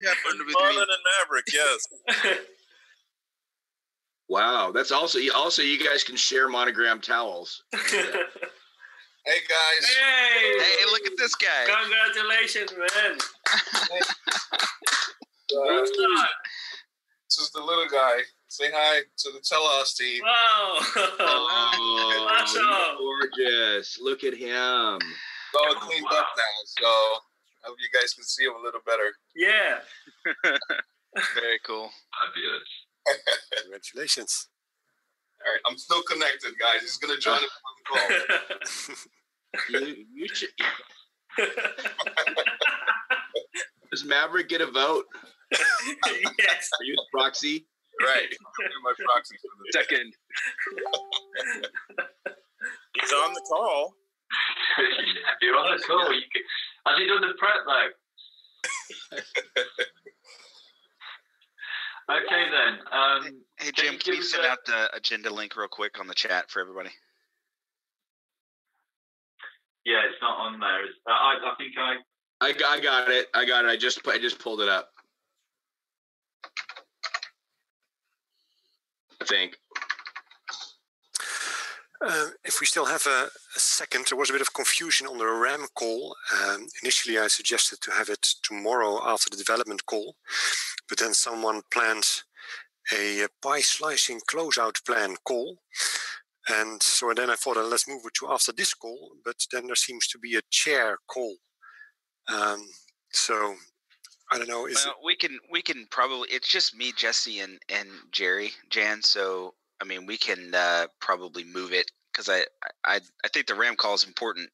happened with Marlon me. and Maverick, yes. Wow, that's also you guys can share monogram towels. Hey guys. Hey, look at this guy. Congratulations, man. This is the little guy. Say hi to the Telos team. Wow. Oh, Awesome. gorgeous! Look at him. It's all cleaned up now, so I hope you guys can see him a little better. Yeah. Very cool. Fabulous. Congratulations. All right, I'm still connected, guys. He's going to join us on the call. You should. Does Maverick get a vote? Yes. Are you the proxy? Right. I'm my proxy for the day. Second. He's on the call. You're on the call. Has he done the prep though? Okay then. Hey Jim, can you send out the agenda link real quick on the chat for everybody? Yeah, it's not on there. I think I got it. I just pulled it up. I think. If we still have a second, there was a bit of confusion on the RAM call. Initially, I suggested to have it tomorrow after the development call, but then someone planned a pie slicing closeout plan call. And so then I thought, let's move it to after this call, but then there seems to be a chair call. So I don't know. We can probably, it's just me, Jesse, and Jerry, Jan. So I mean, we can probably move it because I think the RAM call is important.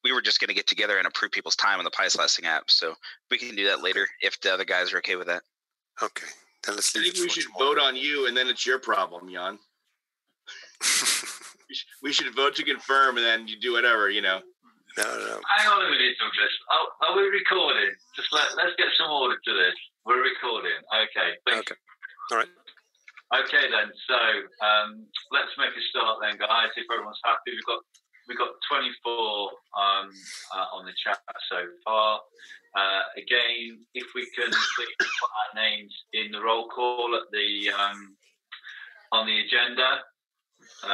We were just going to get together and approve people's time on the pie slicing app, so we can do that later if the other guys are okay with that. Okay, then let's leave. I think we should vote on you, and then it's your problem, Jan. We should vote to confirm, and then you do whatever, you know. No. Hang on a minute, Douglas. Are we recording? Just let's get some order to this. We're recording. Okay. Okay. All right. Okay then. So let's make a start then, guys. If everyone's happy, we've got 24 on the chat so far. Again, if we can please put our names in the roll call at the on the agenda.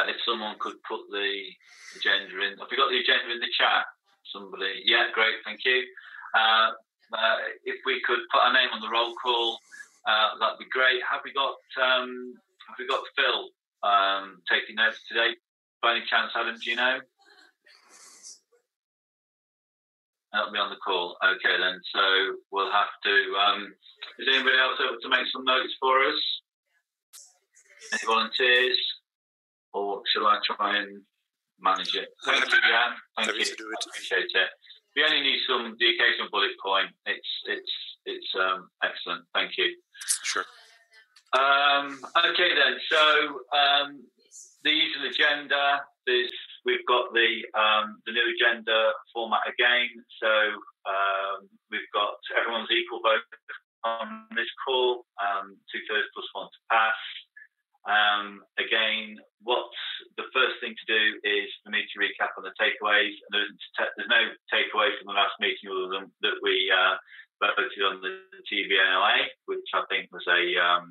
If someone could put the agenda in. Have we got the agenda in the chat? Somebody? Yeah, great, thank you. If we could put our name on the roll call, that'd be great. Have we got Phil taking notes today? By any chance, Adam, do you know? That'll be on the call. Okay then, so we'll have to... is anybody else able to make some notes for us? Any volunteers? Or shall I try and manage it? Thank you, Jan. Thank you. To do it. I appreciate it. We only need the occasional bullet point. It's excellent. Thank you. Sure. Okay then. So the usual agenda is we've got the new agenda format again. So we've got everyone's equal vote on this call. 2/3 plus 1 to pass. Again, what's the first thing to do is for me to recap on the takeaways. There's no takeaway from the last meeting other than that we voted on the TVNLA, which I think was a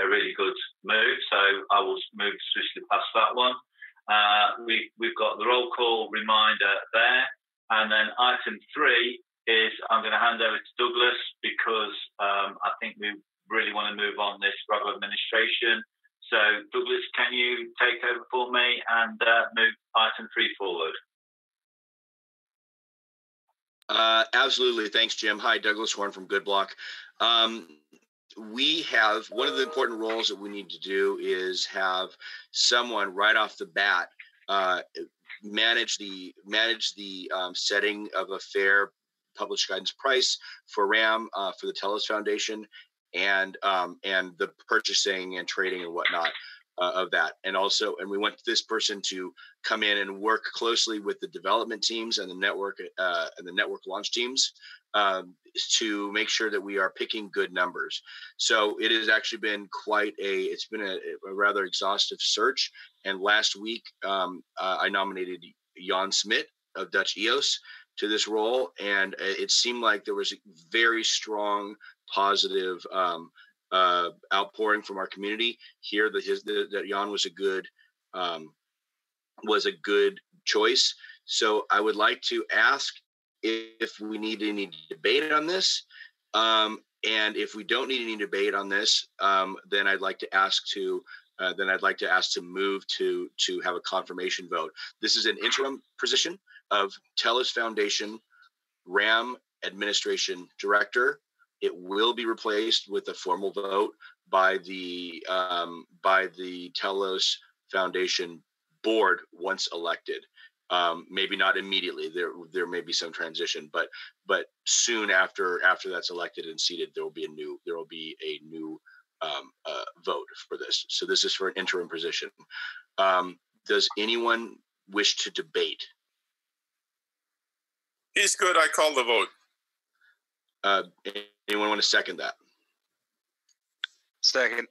really good move. So I will move swiftly past that one. We've got the roll call reminder there, and then item 3 is I'm going to hand over to Douglas because I think we really want to move on this rug administration. So, Douglas, can you take over for me and move item 3 forward? Absolutely. Thanks, Jim. Hi, Douglas Horn from Good Block. We have one of the important roles that we need to do is have someone right off the bat manage the setting of a fair published guidance price for RAM for the Telos Foundation. And the purchasing and trading and whatnot of that. And we want this person to come in and work closely with the development teams and the network launch teams to make sure that we are picking good numbers. So it has actually been it's been a rather exhaustive search. And last week I nominated Jan Smit of Dutch EOS to this role, and it seemed like there was a very strong positive outpouring from our community here that Jan was a good choice. So I would like to ask if we need any debate on this, and if we don't need any debate on this, then I'd like to ask to move to have a confirmation vote. This is an interim position of Telos Foundation RAM Administration Director. It will be replaced with a formal vote by the Telos Foundation board once elected. Maybe not immediately. There may be some transition, but soon after that's elected and seated, there will be a new vote for this. So this is for an interim position. Does anyone wish to debate? He's good. I call the vote. Anyone want to second that? Second.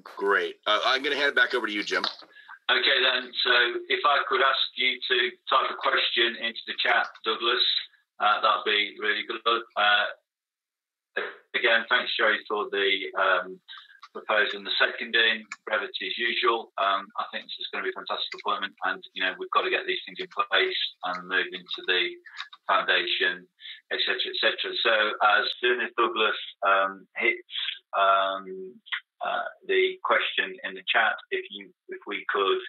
Great. I'm going to hand it back over to you, Jim. Okay then, so if I could ask you to type a question into the chat, Douglas, that'd be really good. Again, thanks, Jerry, for the proposal and the seconding. Brevity as usual. I think this is going to be a fantastic appointment, and we've got to get these things in place and move into the foundation, etc., etc. So as soon as Douglas hits the question in the chat, if we could,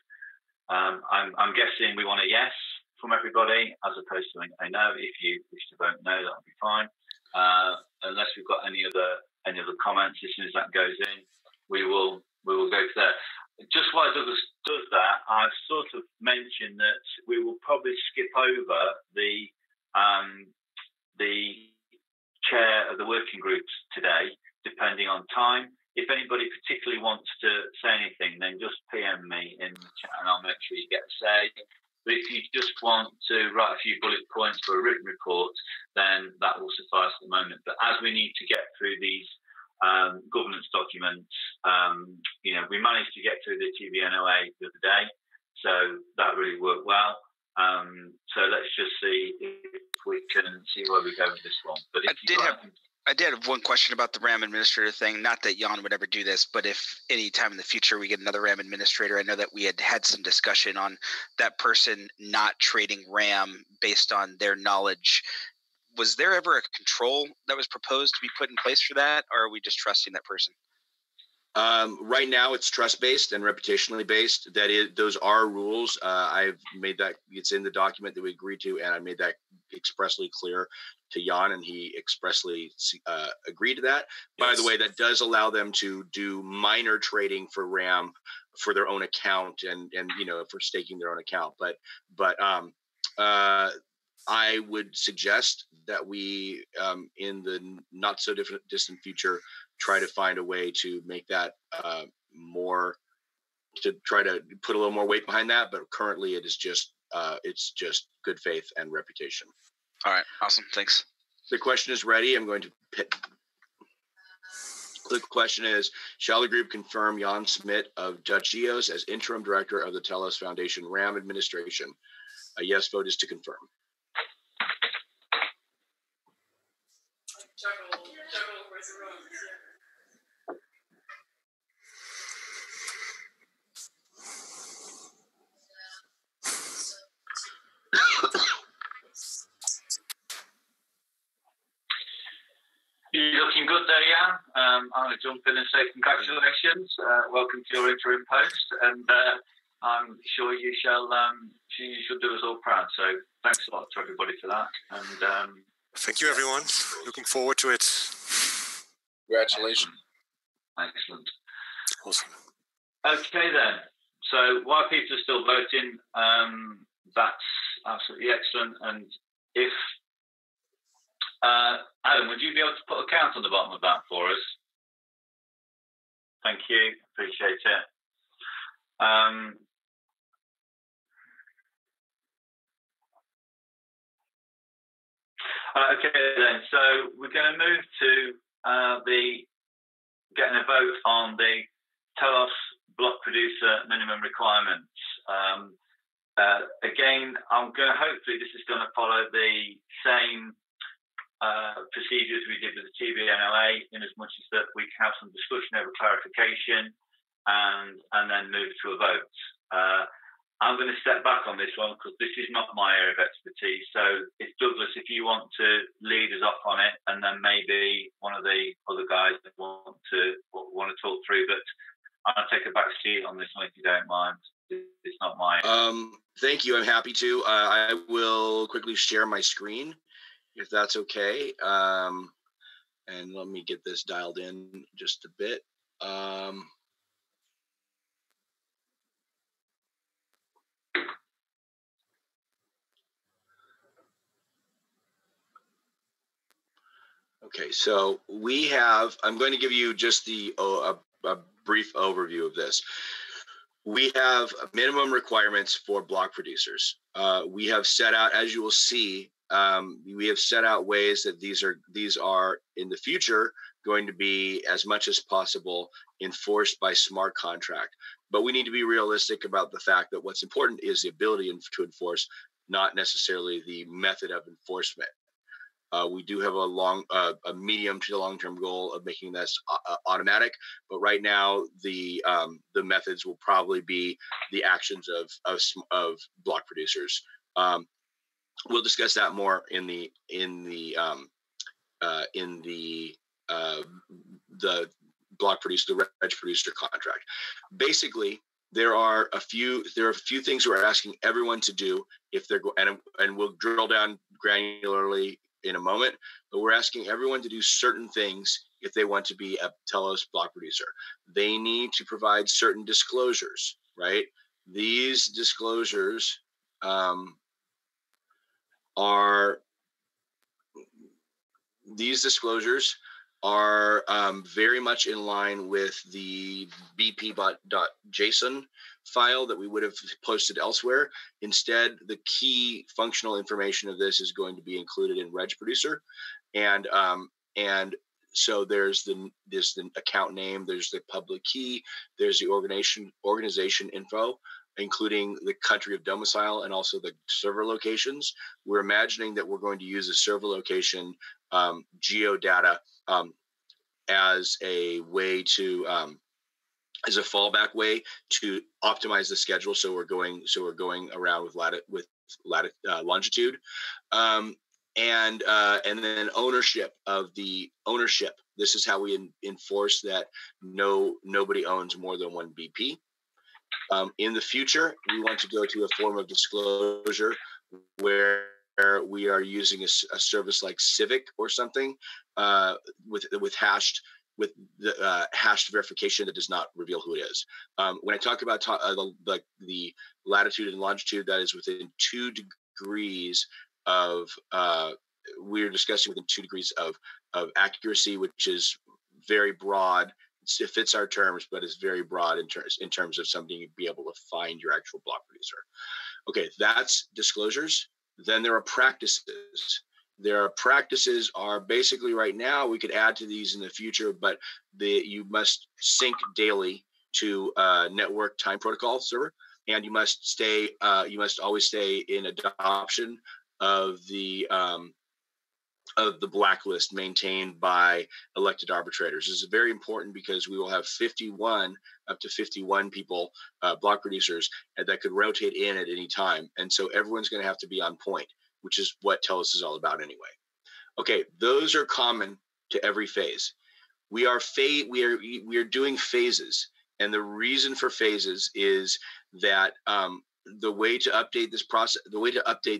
I'm guessing we want a yes from everybody as opposed to a no. If you wish to vote no, that'll be fine. Unless we've got any other comments, as soon as that goes in, we will go to that. Just while Douglas does that, I've sort of mentioned that we will probably skip over the chair of the working groups today, depending on time. If anybody particularly wants to say anything, then just PM me in the chat and I'll make sure you get a say. But if you just want to write a few bullet points for a written report, then that will suffice at the moment. But as we need to get through these governance documents, we managed to get through the TVNOA the other day, so that really worked well. So let's just see if we can see where we go with this one. But if I did have one question about the RAM administrator thing. Not that Jan would ever do this, but if any time in the future we get another RAM administrator, I know that we had some discussion on that person not trading RAM based on their knowledge. Was there ever a control that was proposed to be put in place for that, or are we just trusting that person? Right now, it's trust-based and reputationally based. Those are rules. I've made that. It's in the document that we agreed to, and I made that expressly clear to Jan, and he expressly agreed to that. Yes. By the way, that does allow them to do minor trading for RAM for their own account, and for staking their own account. But I would suggest that we, in the not so distant future, try to find a way to make that to try to put a little more weight behind that. But currently, it's just good faith and reputation. All right, awesome, thanks. The question is ready. I'm going to pick. The question is, shall the group confirm Jan Smit of Dutch Geos as interim director of the Telos Foundation RAM administration? A yes vote is to confirm. You're looking good there, Jan. I'm going to jump in and say congratulations. Welcome to your interim post, and I'm sure you shall do us all proud. So thanks a lot to everybody for that. And thank you, everyone. Looking forward to it. Congratulations. Excellent. Awesome. Okay then. So while people are still voting, that's absolutely excellent. And if Adam, would you be able to put a count on the bottom of that for us? Thank you. Appreciate it. Okay then, so we're going to move to getting a vote on the Telos block producer minimum requirements. Again, hopefully this is going to follow the same procedures we did with the TVNLA, in as much as that we can have some discussion over clarification and then move to a vote. I'm going to step back on this one because this is not my area of expertise. So if Douglas, if you want to lead us off on it, and then maybe one of the other guys that want to talk through, but I'll take a back seat on this one if you don't mind. It's not mine. Thank you. I'm happy to. I will quickly share my screen, if that's okay. And let me get this dialed in just a bit. Okay, so I'm going to give you just a brief overview of this. We have minimum requirements for block producers. We have set out, as you will see, we have set out ways that these are in the future going to be, as much as possible, enforced by smart contract. But we need to be realistic about the fact that what's important is the ability to enforce, not necessarily the method of enforcement. We do have a medium to long-term goal of making this automatic, but right now the methods will probably be the actions of block producers. We'll discuss that more in the block producer, the reg producer contract. Basically, there are a few things we're asking everyone to do if they're and we'll drill down granularly in a moment, but we're asking everyone to do certain things if they want to be a Telos block producer. They need to provide certain disclosures, right? These disclosures are very much in line with the bp.json file that we would have posted elsewhere. Instead, the key functional information of this is going to be included in regproducer, and so there's the account name, there's the public key, there's the organization info, including the country of domicile and also the server locations. We're imagining that we're going to use a server location geodata as a way to as a fallback way to optimize the schedule. So we're going around with longitude, and then ownership. This is how we enforce that nobody owns more than one BP. In the future, we want to go to a form of disclosure where we are using a service like Civic or something with hashed verification that does not reveal who it is. When I talk about the latitude and longitude, that is within 2 degrees of we're discussing within 2 degrees of accuracy, which is very broad. It fits our terms, but it's very broad in terms of something you'd be able to find your actual block producer. Okay, that's disclosures. Then there are practices. Practices are basically right now, we could add to these in the future, but you must sync daily to network time protocol server, and you must always stay in adoption of the blacklist maintained by elected arbitrators. This is very important because we will have up to 51 people, block producers, that could rotate in at any time. And so everyone's going to have to be on point, which is what Telos is all about anyway. Okay, those are common to every phase. We are doing phases, and the reason for phases is that the way to update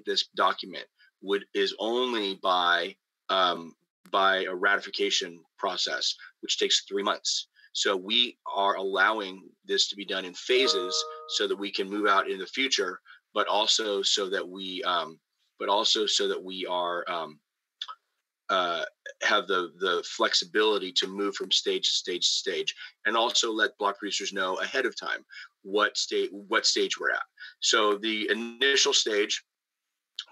this document is only by a ratification process, which takes 3 months. So we are allowing this to be done in phases so that we can move out in the future, but also so that we have the flexibility to move from stage to stage to stage, and also let block producers know ahead of time what stage we're at. So the initial stage,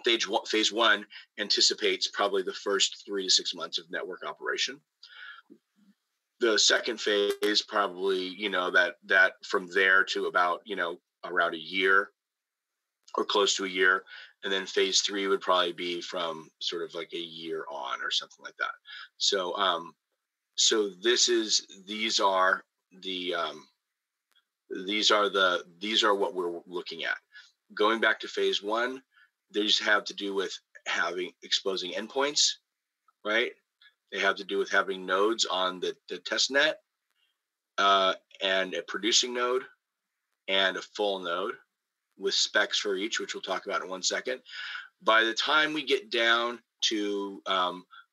phase 1, anticipates probably the first 3 to 6 months of network operation. The second phase, probably, that from there to about, around a year. or close to a year. And then phase 3 would probably be from sort of like a year on or something like that. So, so these are what we're looking at. Going back to phase 1, these have to do with exposing endpoints, right? They have to do with having nodes on the test net, and a producing node and a full node with specs for each, which we'll talk about in 1 second. By the time we get down to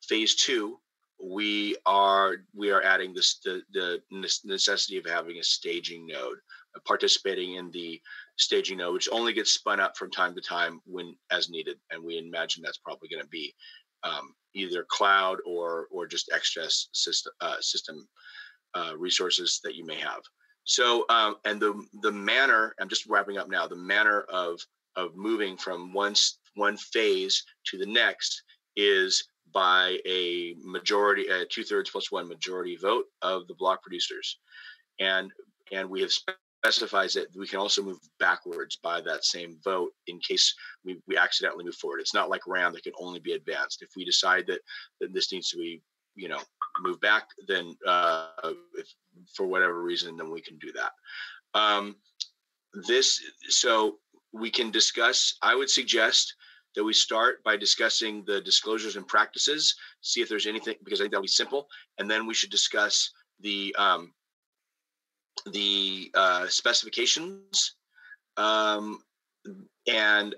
phase 2, we are adding the necessity of having a staging node, participating in the staging node, which only gets spun up from time to time when as needed, and we imagine that's probably going to be either cloud or just extra system resources that you may have. So and the manner, I'm just wrapping up now, the manner of moving from one phase to the next is by a majority, 2/3 plus 1 majority vote of the block producers. And we have specified that we can also move backwards by that same vote in case we accidentally move forward. It's not like RAM that can only be advanced. If we decide that this needs to be, move back, then if for whatever reason, then we can do that. So we can discuss, I would suggest that we start by discussing the disclosures and practices, see if there's anything, because I think that'll be simple. And then we should discuss the specifications. And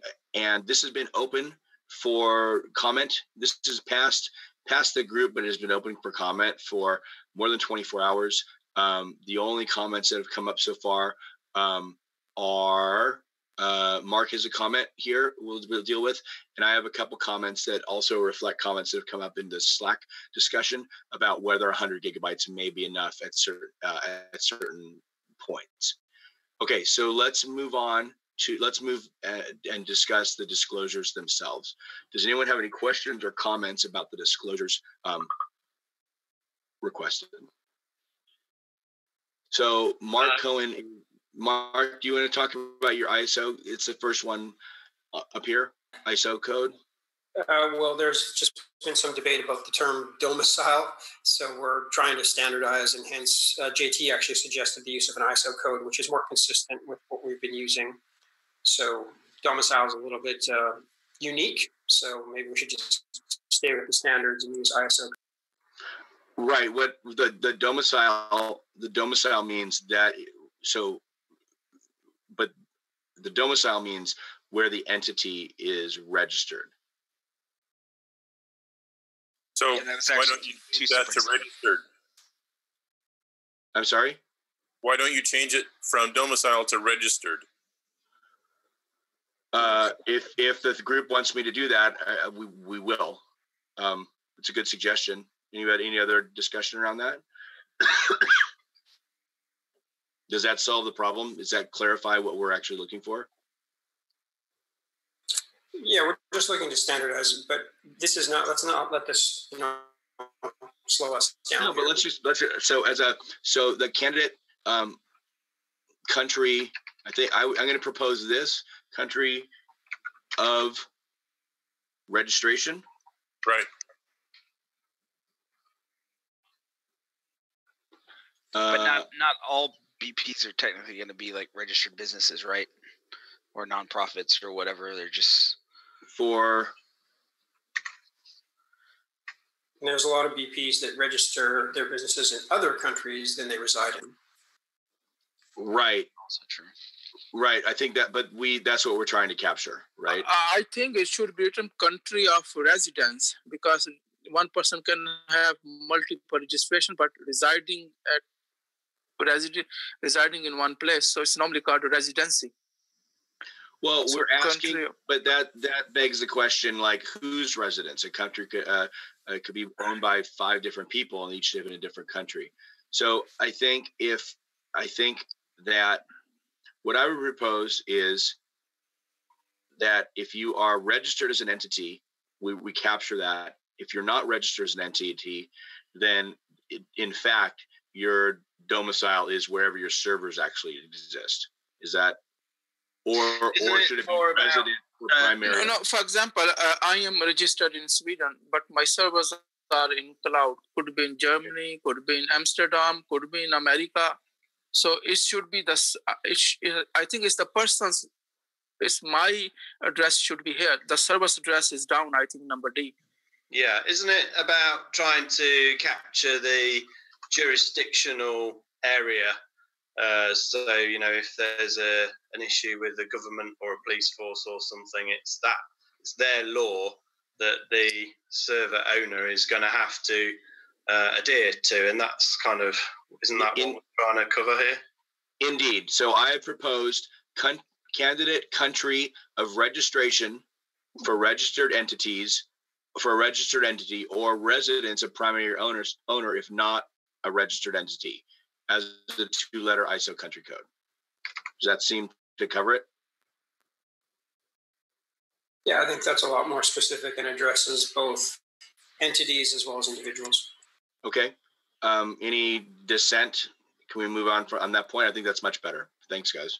this has been open for comment. This is past the group, but it has been open for comment for more than 24 hours. The only comments that have come up so far are Mark has a comment here we'll deal with, and I have a couple comments that also reflect comments that have come up in the Slack discussion about whether 100 gigabytes may be enough at certain points. Okay, so let's move and discuss the disclosures themselves. Does anyone have any questions or comments about the disclosures requested? So Mark Cohen. Mark, do you want to talk about your ISO? It's the first one up here, ISO code. Well, there's just been some debate about the term domicile. So we're trying to standardize, and hence JT actually suggested the use of an ISO code, which is more consistent with what we've been using. So domicile is a little bit unique. So maybe we should just stay with the standards and use ISO. Right. What the domicile means that, so, but the domicile means where the entity is registered. So why don't you change that to registered? I'm sorry? Why don't you change it from domicile to registered? If the group wants me to do that, we will. It's a good suggestion. Anybody, any other discussion around that? Does that solve the problem? Does that clarify what we're actually looking for? Yeah, we're just looking to standardize, but this is not. Let's not let this, slow us down. No, but let's so the candidate country. I think I'm going to propose this country of registration. Right. But not all BPs are technically going to be like registered businesses, right? Or nonprofits or whatever. They're just for. And there's a lot of BPs that register their businesses in other countries than they reside in. Right. Also true. Right. I think that, but that's what we're trying to capture, right? I think it should be written country of residence, because one person can have multiple registration, but residing in one place. So it's normally called a residency. Well, so we're asking, but that begs the question, like, whose residence? A country could be owned by 5 different people and each live in a different country. So I think that what I would propose is that if you are registered as an entity, we capture that. If you're not registered as an entity, then in fact, your domicile is wherever your servers actually exist. Is that or should it be resident or primary? No, for example, I am registered in Sweden, but my servers are in cloud. Could be in Germany, could be in Amsterdam, could be in America. So it should be I think it's the person's. It's my address should be here. The server's address is down. I think number D. Yeah, isn't it about trying to capture the jurisdictional area? So, if there's an issue with the government or a police force or something, it's their law that the server owner is going to have to adhere to, and that's isn't that what we're trying to cover here? Indeed. So I have proposed candidate country of registration for registered entities, for a registered entity, or residence of primary owner if not a registered entity, as the 2-letter ISO country code. Does that seem to cover it? Yeah, I think that's a lot more specific and addresses both entities as well as individuals. Okay. Any dissent? Can we move on on that point? I think that's much better. Thanks, guys.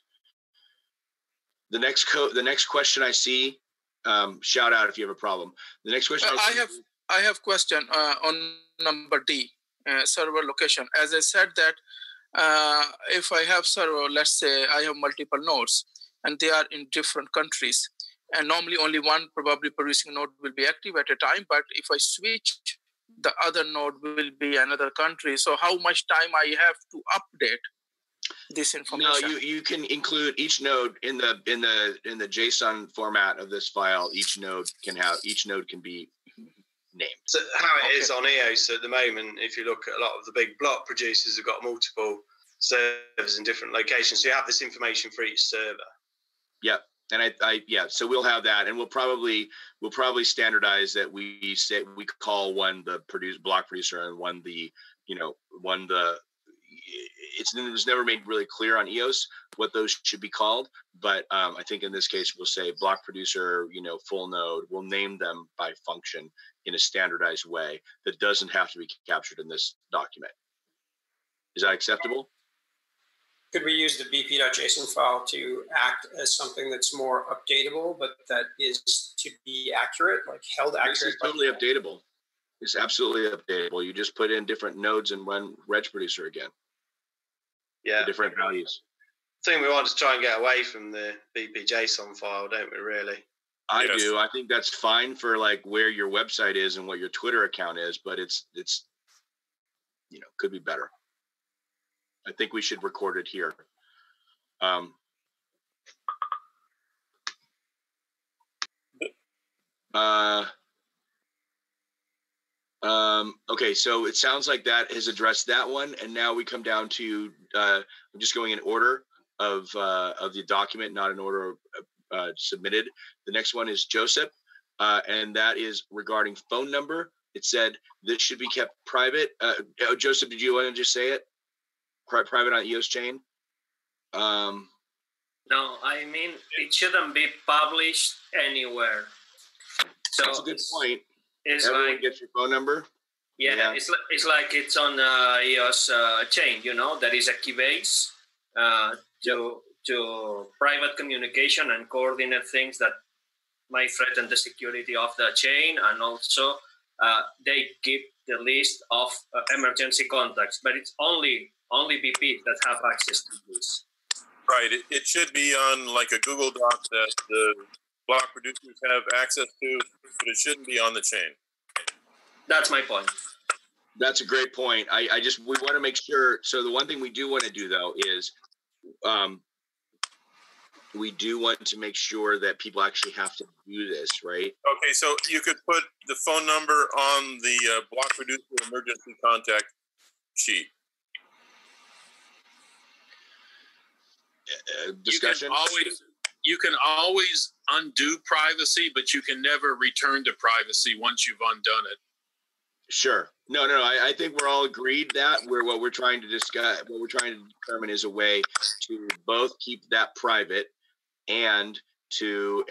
The next question I see, shout out if you have a problem. The next question I have question on number D, server location. As I said that if I have server, let's say I have multiple nodes and they are in different countries, and normally only one probably producing node will be active at a time. But if I switch, the other node will be another country. So how much time I have to update this information? No, you can include each node in the JSON format of this file. Each node can be named. So how it is on EOS at the moment, if you look at a lot of the big block producers have got multiple servers in different locations. So you have this information for each server. Yeah. And so we'll have that, and we'll probably standardize that we call one the block producer and one the it was never made really clear on EOS what those should be called, but I think in this case we'll say block producer, full node. We'll name them by function in a standardized way that doesn't have to be captured in this document. Is that acceptable? Could we use the bp.json file to act as something that's more updatable, but that is to be accurate, like held accurate? This is totally updatable. It's absolutely updatable. You just put in different nodes and run regproducer again. Yeah. The different values. I think we want to try and get away from the bp.json file, don't we, really? I do. I think that's fine for like where your website is and what your Twitter account is, but it's could be better. I think we should record it here. Okay, so it sounds like that has addressed that one, and now we come down to I'm just going in order of the document, not in order submitted. The next one is Joseph, and that is regarding phone number. It said this should be kept private. Joseph, did you want to just say it? Private on EOS chain? No, I mean, it shouldn't be published anywhere. So that's a good point. Everyone gets your phone number? Yeah. It's like it's on EOS chain, there is a keybase to private communication and coordinate things that might threaten the security of the chain, and also they keep the list of emergency contacts, but it's only BP that have access to this. Right. It should be on like a Google Doc that the block producers have access to, but it shouldn't be on the chain. That's my point. That's a great point. We want to make sure. So the one thing we do want to do though is we do want to make sure that people actually have to do this, right? Okay, so you could put the phone number on the block producer emergency contact sheet. Discussion? You can always undo privacy, but you can never return to privacy once you've undone it. Sure. No. I think we're all agreed that what we're trying to determine is a way to both keep that private and to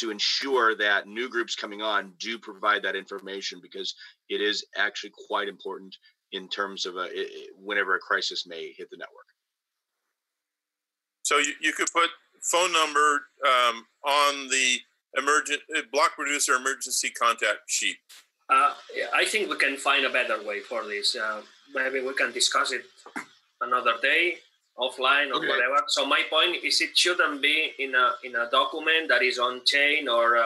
ensure that new groups coming on do provide that information, because it is actually quite important in terms of whenever a crisis may hit the network. So you could put phone number on the block producer emergency contact sheet? I think we can find a better way for this. Maybe we can discuss it another day, offline or whatever. So my point is, it shouldn't be in a document that is on chain or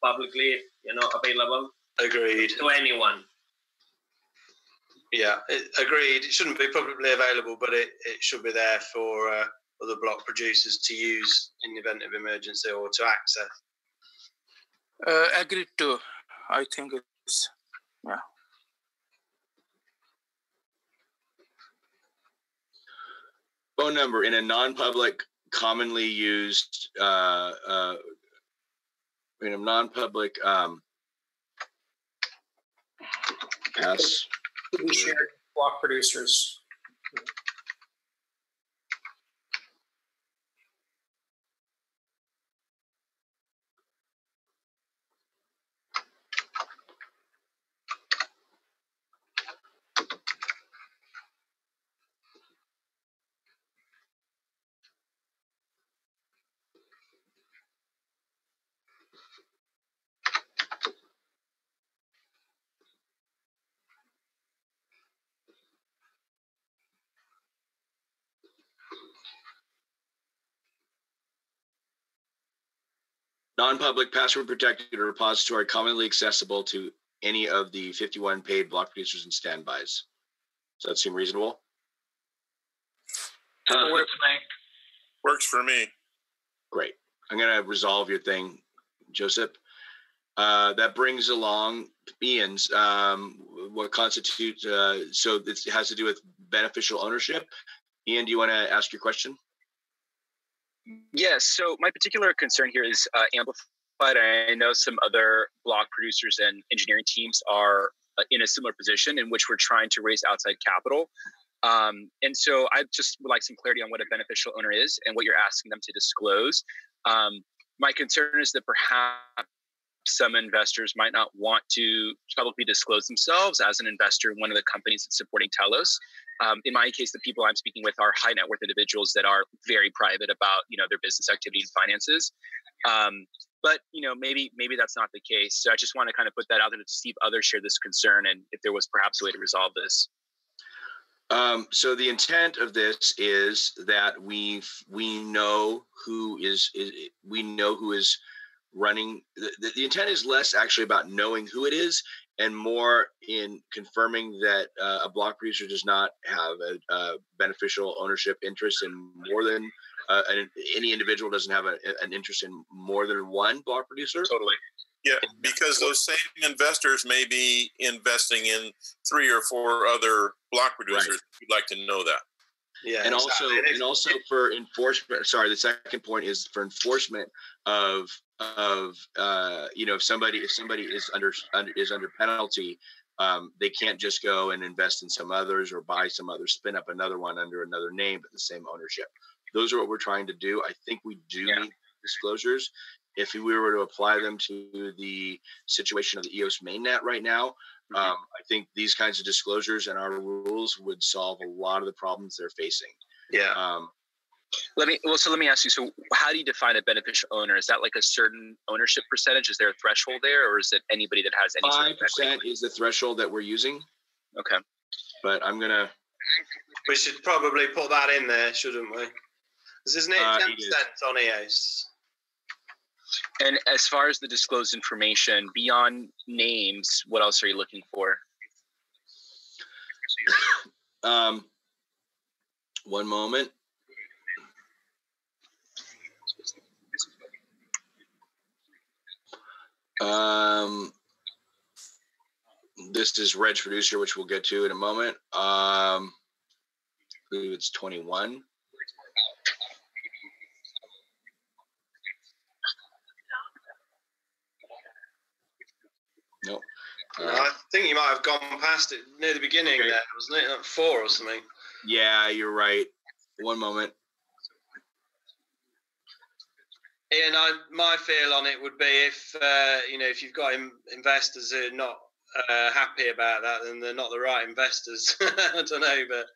publicly, available. Agreed. To anyone. Yeah, agreed. It shouldn't be publicly available, but it should be there for other block producers to use in the event of emergency or to access. Agreed to. I think it's, yeah. Phone number in a non-public, commonly used, in a non-public pass. To be shared with block producers. Non-public, password protected repository commonly accessible to any of the 51 paid block producers and standbys. Does that seem reasonable? Works for me. Great. I'm going to resolve your thing, Joseph. That brings along Ian's, what constitutes, so it has to do with beneficial ownership. Ian, do you want to ask your question? Yes, so my particular concern here is amplified. I know some other block producers and engineering teams are in a similar position in which we're trying to raise outside capital. And so I just would like some clarity on what a beneficial owner is and what you're asking them to disclose. My concern is that perhaps some investors might not want to publicly disclose themselves as an investor in one of the companies that's supporting Telos. In my case, the people I'm speaking with are high net worth individuals that are very private about, their business activity and finances. But, maybe that's not the case. So I just want to kind of put that out there to see if others share this concern and if there was perhaps a way to resolve this. So the intent of this is that we know who is running. The intent is less actually about knowing who it is and more in confirming that a block producer does not have a beneficial ownership interest in more than any individual doesn't have an interest in more than one block producer. Totally. Yeah, because those same investors may be investing in 3 or 4 other block producers. Right. You'd like to know that. Yeah, and exactly. also for enforcement. Sorry, the second point is for enforcement of if somebody is under penalty, they can't just go and invest in some others or buy some others, spin up another one under another name but the same ownership. Those are what we're trying to do. I think we do need disclosures. If we were to apply them to the situation of the EOS mainnet right now, I think these kinds of disclosures and our rules would solve a lot of the problems they're facing. Yeah. Let me ask you. So, how do you define a beneficial owner? Is that like a certain ownership percentage? Is there a threshold there, or is it anybody that has any? 5% is the threshold that we're using. Okay. But we should probably put that in there, shouldn't we? Because isn't it 10% on EOS? And as far as the disclosed information, beyond names, what else are you looking for? One moment. This is regproducer, which we'll get to in a moment. I believe it's 21. Nope. I think you might have gone past it near the beginning there, wasn't it? Like 4 or something. Yeah, you're right. One moment. Ian, my feel on it would be if you've got investors who are not happy about that, then they're not the right investors. I don't know, but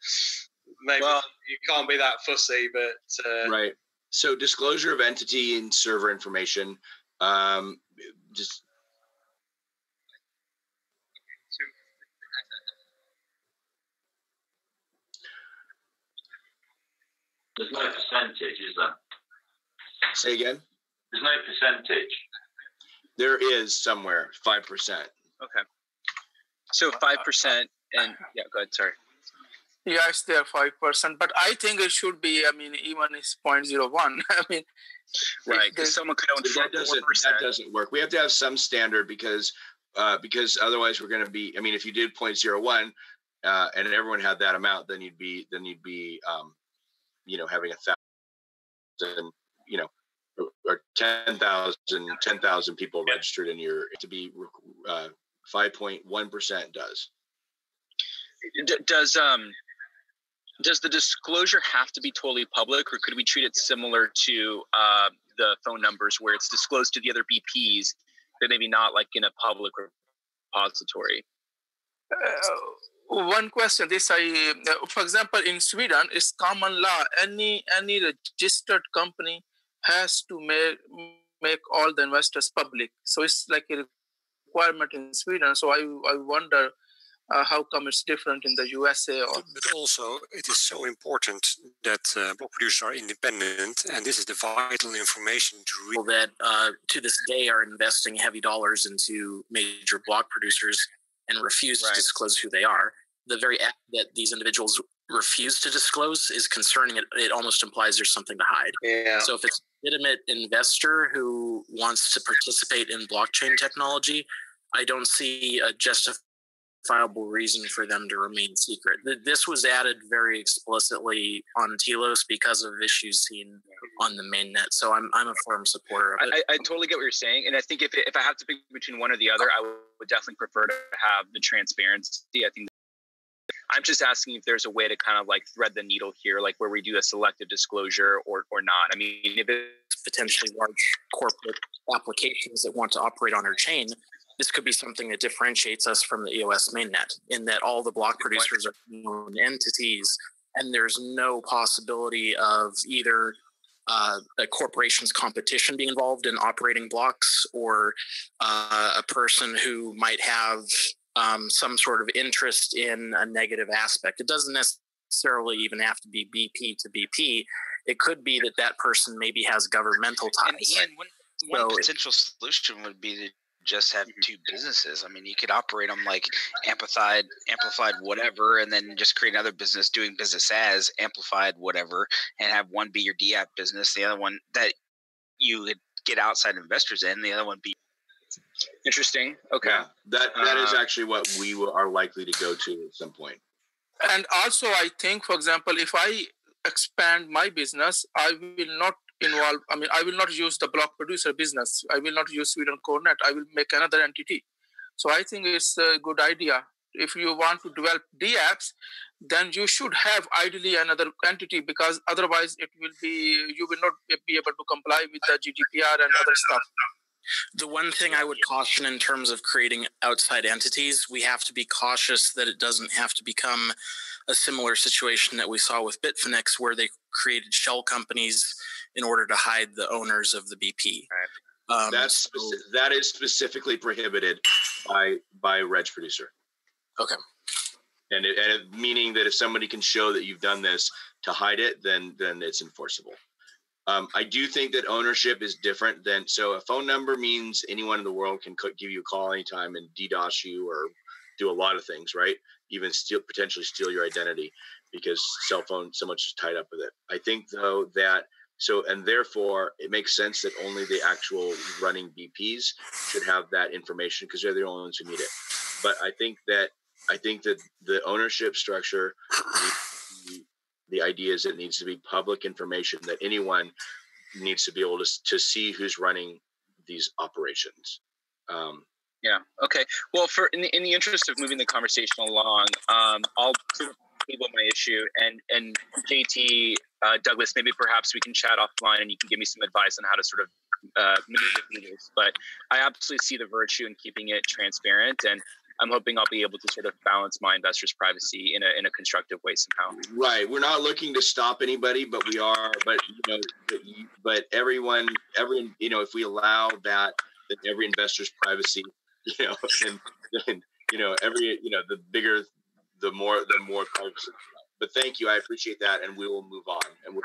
maybe you can't be that fussy. But right. So disclosure of entity and server information, just. There's no percentage, is there? Say again? There's no percentage. There is somewhere, 5%. Okay. So 5%, and yeah, go ahead, sorry. Yeah, it's there 5%, but I think it should be, I mean, even it's 0.01. I mean, right, because someone could own 4%. That doesn't work. We have to have some standard because otherwise we're going to be, I mean, if you did 0.01 and everyone had that amount, then you'd be you know, having 1,000, you know, or 10,000 people registered in your, to be 5.1% does. Does the disclosure have to be totally public, or could we treat it similar to the phone numbers where it's disclosed to the other BPs, but maybe not like in a public repository? One question, for example, in Sweden, it's common law. Any registered company has to make all the investors public. So it's like a requirement in Sweden. So I wonder how come it's different in the USA? But also, it is so important that block producers are independent, and this is the vital information to that to this day are investing heavy dollars into major block producers and refuse to disclose who they are. The very act that these individuals refuse to disclose is concerning. It almost implies there's something to hide. Yeah. So if it's a legitimate investor who wants to participate in blockchain technology, I don't see a justifiable reason for them to remain secret. This was added very explicitly on Telos because of issues seen on the mainnet. So I'm a firm supporter of it. I totally get what you're saying. And I think if I have to pick between one or the other, I would definitely prefer to have the transparency. I think I'm just asking if there's a way to kind of like thread the needle here, like where we do a selective disclosure or not. I mean, if it's potentially large corporate applications that want to operate on our chain, this could be something that differentiates us from the EOS mainnet in that all the block producers are known entities, and there's no possibility of either a corporation's competition being involved in operating blocks or a person who might have some sort of interest in a negative aspect. It doesn't necessarily even have to be BP to BP. It could be that person maybe has governmental ties. And one potential solution would be to just have two businesses. I mean, you could operate them like amplified whatever, and then just create another business doing business as amplified whatever, and have one be your DApp business, the other one that you would get outside investors in, the other one be interesting. Okay. Yeah, that is actually what we are likely to go to at some point. And also, I think, for example, if I expand my business, I will not use the block producer business. I will not use Sweden CoreNet. I will make another entity. So I think it's a good idea. If you want to develop DApps, then you should have ideally another entity, because otherwise you will not be able to comply with the GDPR and other stuff. The one thing I would caution in terms of creating outside entities, we have to be cautious that it doesn't have to become a similar situation that we saw with Bitfinex, where they created shell companies in order to hide the owners of the BP. Right. That is specifically prohibited by regproducer. Okay. And meaning that if somebody can show that you've done this to hide it, then it's enforceable. I do think that ownership is different than, so a phone number means anyone in the world can give you a call anytime and DDoS you or do a lot of things, right? Even potentially steal your identity, because cell phone, so much is tied up with it. I think though that, and therefore it makes sense that only the actual running BPs should have that information, because they're the only ones who need it. But I think that the ownership structure, the idea is it needs to be public information, that anyone needs to be able to see who's running these operations. Yeah. Okay. Well, in the interest of moving the conversation along, I'll table my issue, and JT, Douglas, maybe perhaps we can chat offline, and you can give me some advice on how to sort of maneuver through this. But I absolutely see the virtue in keeping it transparent, and I'm hoping I'll be able to sort of balance my investors' privacy in a constructive way somehow. Right. We're not looking to stop anybody, but we are. But everyone, if we allow that every investor's privacy, then the bigger, the more privacy. But thank you. I appreciate that, and we will move on. And we'll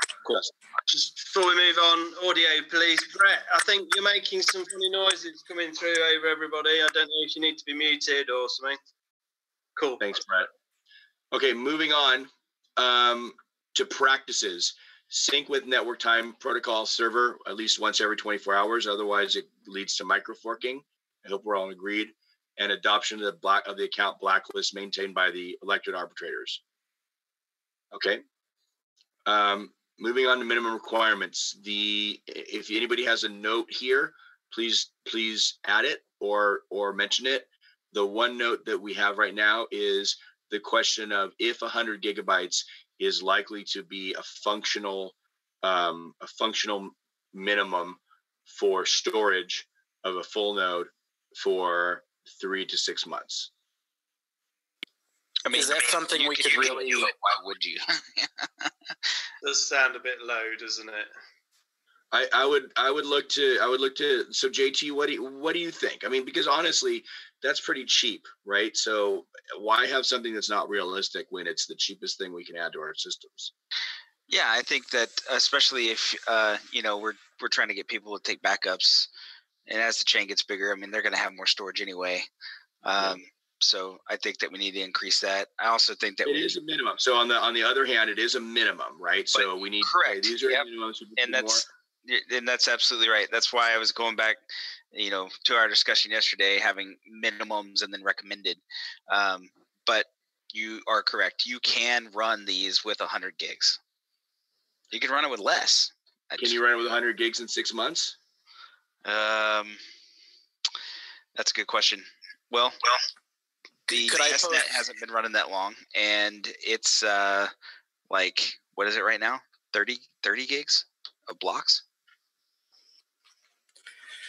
just before we move on, audio, please. Brett, I think you're making some funny noises coming through over everybody. I don't know if you need to be muted or something. Cool. Thanks, Brett. Okay, moving on to practices. Sync with network time protocol server at least once every 24 hours. Otherwise, it leads to microforking. I hope we're all agreed. And adoption of the account blacklist maintained by the elected arbitrators. Okay. Moving on to minimum requirements. If anybody has a note here, please add it or mention it. The one note that we have right now is the question of if 100 gigabytes is likely to be a functional minimum for storage of a full node for 3 to 6 months. I mean, is that something we could really? Do it. Why would you? Does sound a bit low, doesn't it? I would look to. So JT, what do you think? I mean, because honestly, that's pretty cheap, right? So why have something that's not realistic when it's the cheapest thing we can add to our systems? Yeah, I think that especially if we're trying to get people to take backups, and as the chain gets bigger, I mean they're going to have more storage anyway. So I think that we need to increase that. I also think that it is a minimum. So on the other hand, it is a minimum, right? So we need correct. These are minimums, and that's absolutely right. That's why I was going back, to our discussion yesterday, having minimums and then recommended. But you are correct. You can run these with 100 gigs. You can run it with less. Can you run it with 100 gigs in 6 months? That's a good question. Well, the testnet hasn't been running that long, and it's what is it right now? 30 gigs of blocks.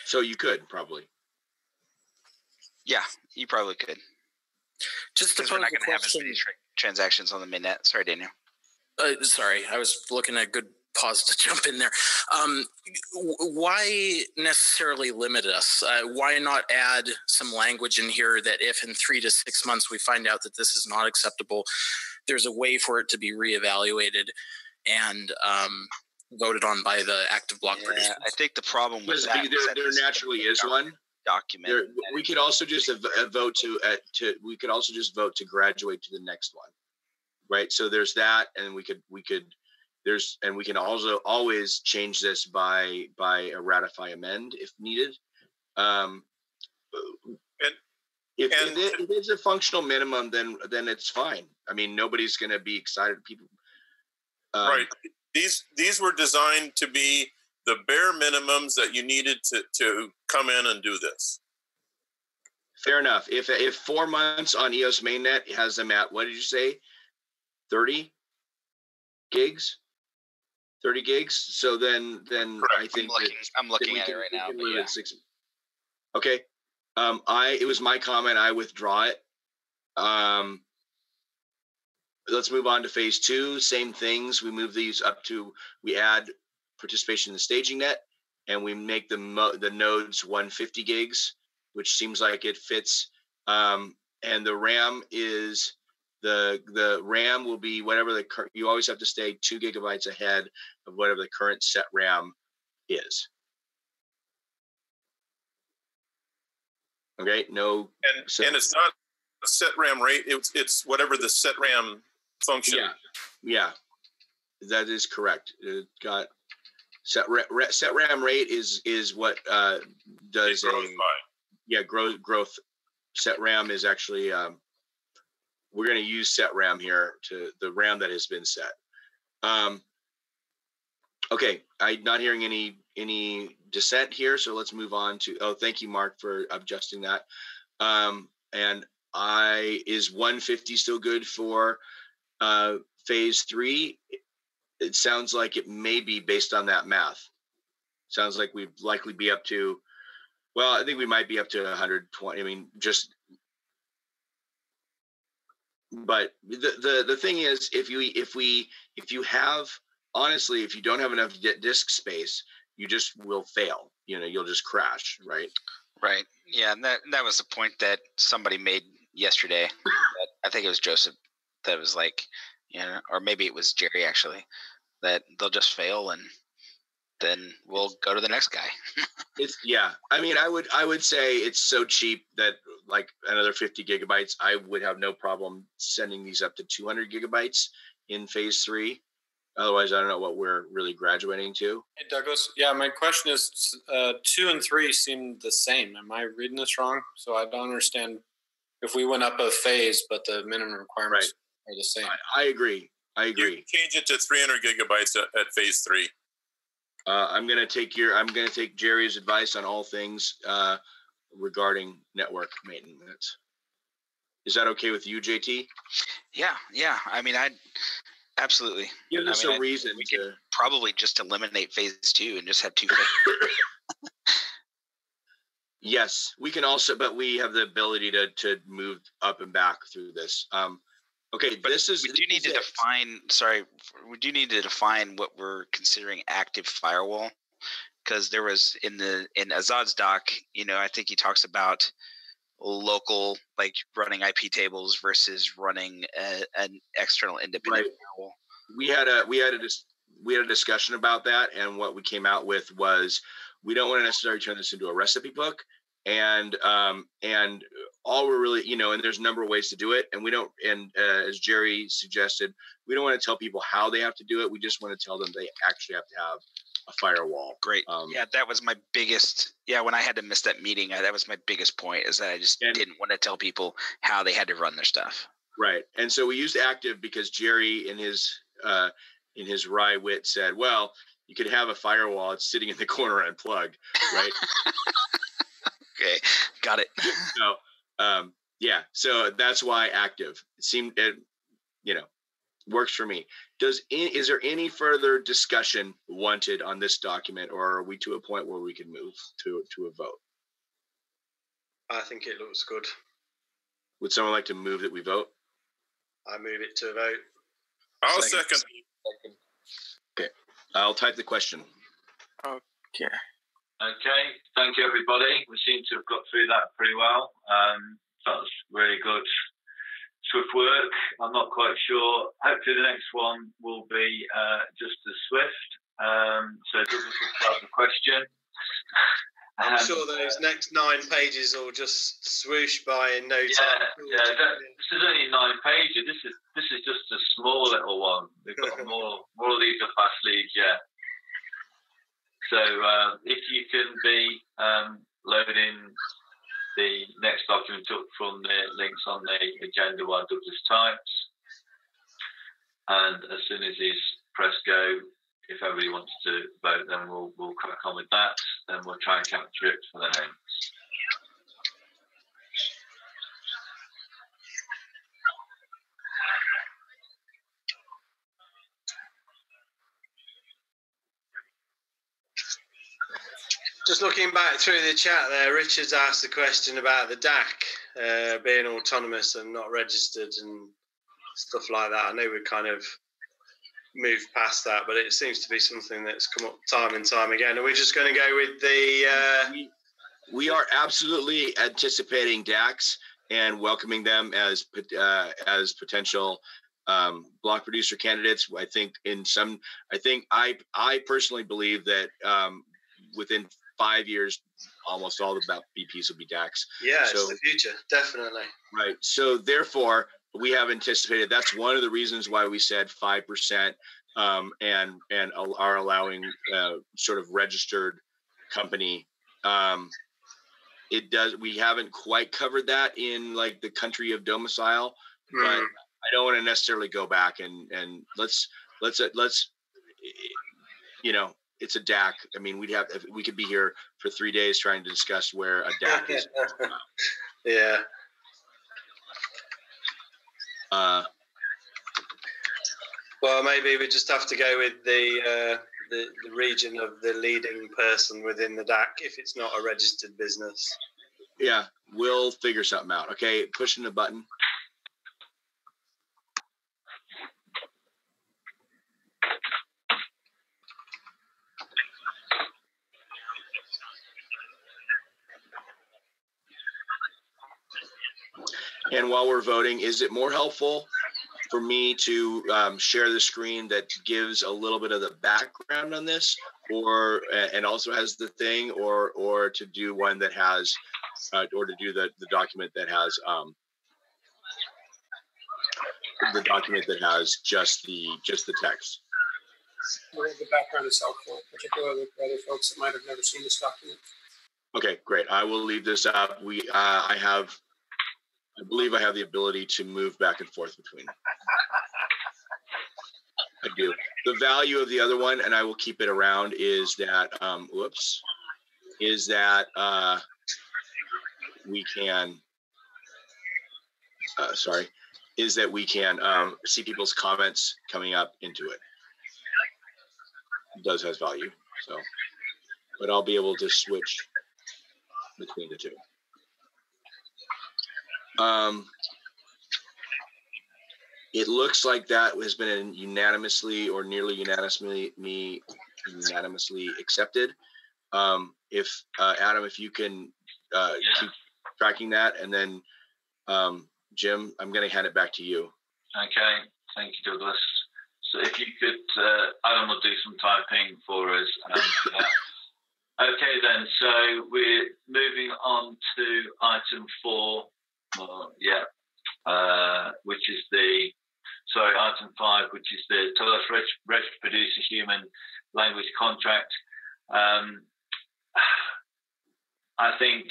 So you could probably. Yeah, you probably could. Just to pose we're not going to have as many transactions on the mainnet. Sorry, Daniel. Sorry, I was looking at a good pause to jump in there. Why necessarily limit us? Why not add some language in here that if in 3 to 6 months we find out that this is not acceptable, there's a way for it to be reevaluated and voted on by the active block producers? I think the problem with that there naturally is one document. We could also just vote to graduate to the next one, right? So there's that, and we can also always change this by a ratify amend if needed. If it is a functional minimum, then it's fine. I mean, nobody's going to be excited. People, right? These were designed to be the bare minimums that you needed to come in and do this. Fair enough. If 4 months on EOS mainnet has them at, what did you say? 30 gigs. 30 gigs. So then I think I'm looking at it right now. But yeah. Okay. It was my comment. I withdraw it. Let's move on to phase 2. Same things. We move these up to, we add participation in the staging net, and we make the nodes 150 gigs, which seems like it fits. And the RAM is the RAM will be whatever you always have to stay 2 gigabytes ahead of whatever the current set RAM is. Okay, no. And it's not a set RAM rate. It's whatever the set RAM function. Yeah, that is correct. It got set RAM rate is what does growth. Set RAM is actually we're going to use set RAM here to the RAM that has been set. Okay, I'm not hearing any dissent here, so let's move on to. Oh, thank you, Mark, for adjusting that. And is 150 still good for phase 3? It sounds like it may be based on that math. Sounds like we'd likely be up to. Well, I think we might be up to 120. I mean, just but the thing is, if you don't have enough disk space, you just will fail. You'll just crash, right? Right. Yeah, and that was the point that somebody made yesterday. I think it was Joseph that was like, or maybe it was Jerry actually, that they'll just fail and then we'll go to the next guy. I mean, I would say it's so cheap that like another 50 gigabytes, I would have no problem sending these up to 200 gigabytes in phase 3. Otherwise, I don't know what we're really graduating to. Hey, Douglas. Yeah, my question is 2 and 3 seem the same. Am I reading this wrong? So I don't understand if we went up a phase, but the minimum requirements are the same. I agree. You can change it to 300 gigabytes at phase 3. I'm going to take Jerry's advice on all things regarding network maintenance. Is that okay with you, JT? Yeah. I mean, absolutely. Give us a reason we could probably just eliminate phase 2 and just have 2 phases. Yes, we can also, but we have the ability to move up and back through this. Okay, but we do need to define what we're considering active firewall, because there was in Azad's doc, I think he talks about local, like running IP tables versus running an external independent firewall. We had a discussion about that, and what we came out with was we don't want to necessarily turn this into a recipe book, and all we're really, and there's a number of ways to do it, and we don't, and as Jerry suggested, we don't want to tell people how they have to do it. We just want to tell them they actually have to have a firewall. Great. That was my biggest. When I had to miss that meeting, that was my biggest point, is that I just didn't want to tell people how they had to run their stuff. Right. And so we used active because Jerry, in his wry wit, said, "Well, you could have a firewall; it's sitting in the corner unplugged, right?" Okay, got it. So, so that's why active. It works for me. Is there any further discussion wanted on this document, or are we to a point where we can move to a vote? I think it looks good. Would someone like to move that we vote? I move it to a vote. I'll second. Okay, I'll type the question. Okay. Okay, thank you everybody. We seem to have got through that pretty well. That was really good, swift work. I'm not quite sure. Hopefully the next one will be just as swift. So Douglas will start the question. I'm sure those next 9 pages will just swoosh by in no time. This is only 9 pages. This is just a small little one. We've got more of these are fast leads yet. So if you can be loading the next document up from the links on the agenda while Douglas types, and as soon as he's pressed go, if everybody wants to vote, then we'll crack on with that, and we'll try and capture it for the names. Just looking back through the chat there, Richard's asked a question about the DAC being autonomous and not registered and stuff like that. I know we kind of moved past that, but it seems to be something that's come up time and time again. Are we just going to go with the... We are absolutely anticipating DACs and welcoming them as potential block producer candidates. I personally believe that within 5 years, almost all the BPs will be DACs. Yeah, so, it's the future, definitely. Right. So therefore, we have anticipated. That's one of the reasons why we said 5%, and are allowing sort of registered company. It does. We haven't quite covered that in like the country of domicile, but I don't want to necessarily go back and let's it's a DAC. I mean, we could be here for 3 days trying to discuss where a DAC is. Yeah. Well, maybe we just have to go with the region of the leading person within the DAC if it's not a registered business. Yeah, we'll figure something out. Okay, pushing the button. And while we're voting, is it more helpful for me to share the screen that gives a little bit of the background on this, or and also has the thing, or to do one that has, or to do the document that has just the text? The background is helpful, particularly for other folks that might have never seen this document. Okay, great. I will leave this up. I believe I have the ability to move back and forth between. I do. The value of the other one, and I will keep it around, is that, we can, we can see people's comments coming up into it. It does have value, so, but I'll be able to switch between the two. It looks like that has been unanimously or nearly unanimously accepted. If Adam, if you can keep tracking that, and then Jim, I'm going to hand it back to you. Okay, thank you, Douglas. So if you could, Adam will do some typing for us. Okay then, so we're moving on to item 4. Which is item 5, which is the Telos regproducer human language contract. I think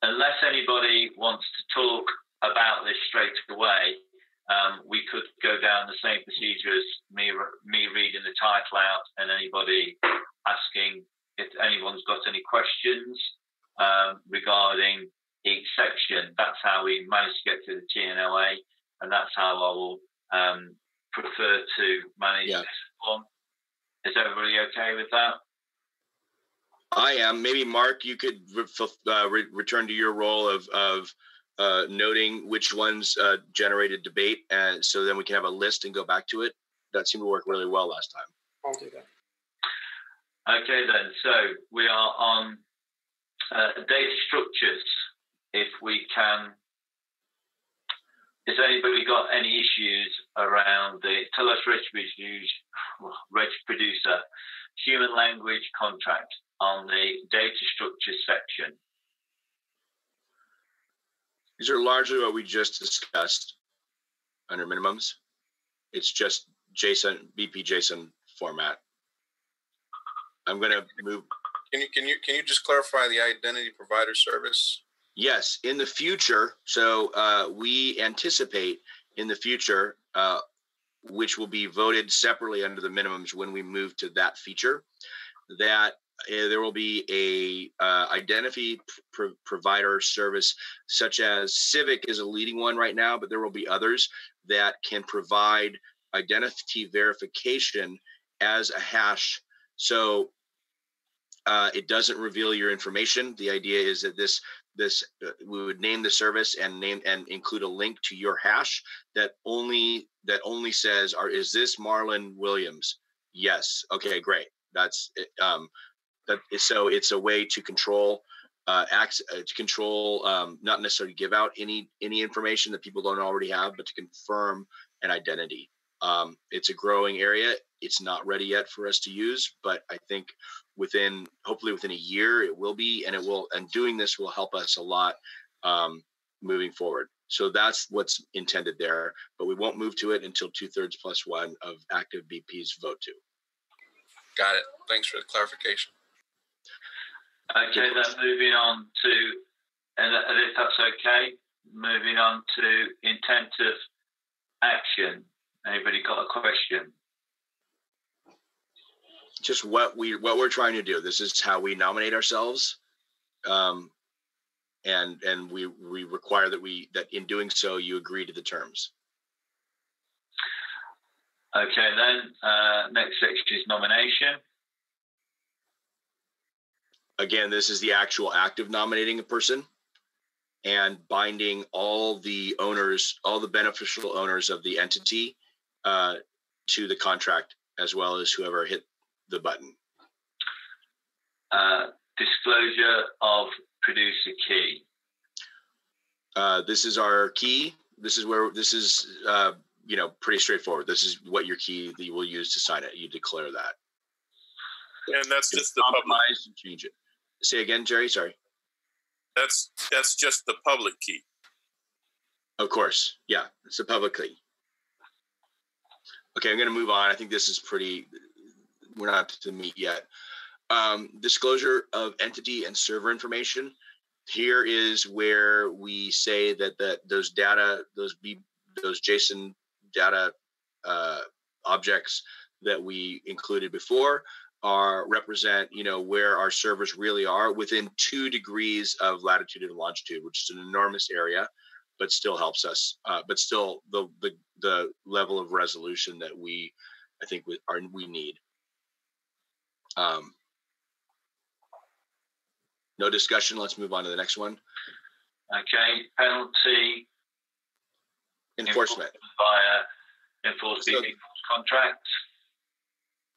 unless anybody wants to talk about this straight away, we could go down the same procedure as me reading the title out and anybody asking if anyone's got any questions regarding each section. That's how we managed to get to the TNLA, and that's how I will prefer to manage this one. Is everybody okay with that? I am. Maybe Mark, you could return to your role of noting which ones generated debate, and so then we can have a list and go back to it. That seemed to work really well last time. I'll do that. Okay then, so we are on data structures. If we can, has anybody got any issues around the Telos regproducer human language contract on the data structures section? These are largely what we just discussed under minimums. It's just JSON, BP JSON format. I'm going to move. Can you just clarify the identity provider service? Yes, in the future. So we anticipate in the future, which will be voted separately under the minimums when we move to that feature, that there will be a identity provider service, such as Civic is a leading one right now, but there will be others that can provide identity verification as a hash. So it doesn't reveal your information. The idea is that this we would name the service and include a link to your hash that only says, is this Marlon Williams? Yes. Okay, great. That's so it's a way to control not necessarily give out any information that people don't already have, but to confirm an identity. It's a growing area. It's not ready yet for us to use, but I think hopefully within a year it will be, and doing this will help us a lot moving forward. So that's what's intended there, but we won't move to it until 2/3+1 of active BPs vote to. Got it. Thanks for the clarification. Okay, then moving on to, and if that's okay, moving on to intent of action. Anybody got a question? Just what we're trying to do. This is how we nominate ourselves, and we require that in doing so you agree to the terms. Okay, then next section is nomination. Again, this is the actual act of nominating a person and binding all the owners, all the beneficial owners of the entity to the contract, as well as whoever hit the button. Disclosure of producer key. This is our key. This is where this is, pretty straightforward. This is what your key that you will use to sign it. You declare that. And that's just the public. And change it. Say again, Jerry. Sorry. That's just the public key. Of course. Yeah, it's the public key. Okay, I'm going to move on. I think this is we're not to meet yet. Disclosure of entity and server information. Here is where we say that those data, those JSON data objects that we included before represent, where our servers really are within 2 degrees of latitude and longitude, which is an enormous area, but still helps us. But still, the level of resolution that we need. No discussion. Let's move on to the next one. Okay, penalty enforcement via enforced BP contract.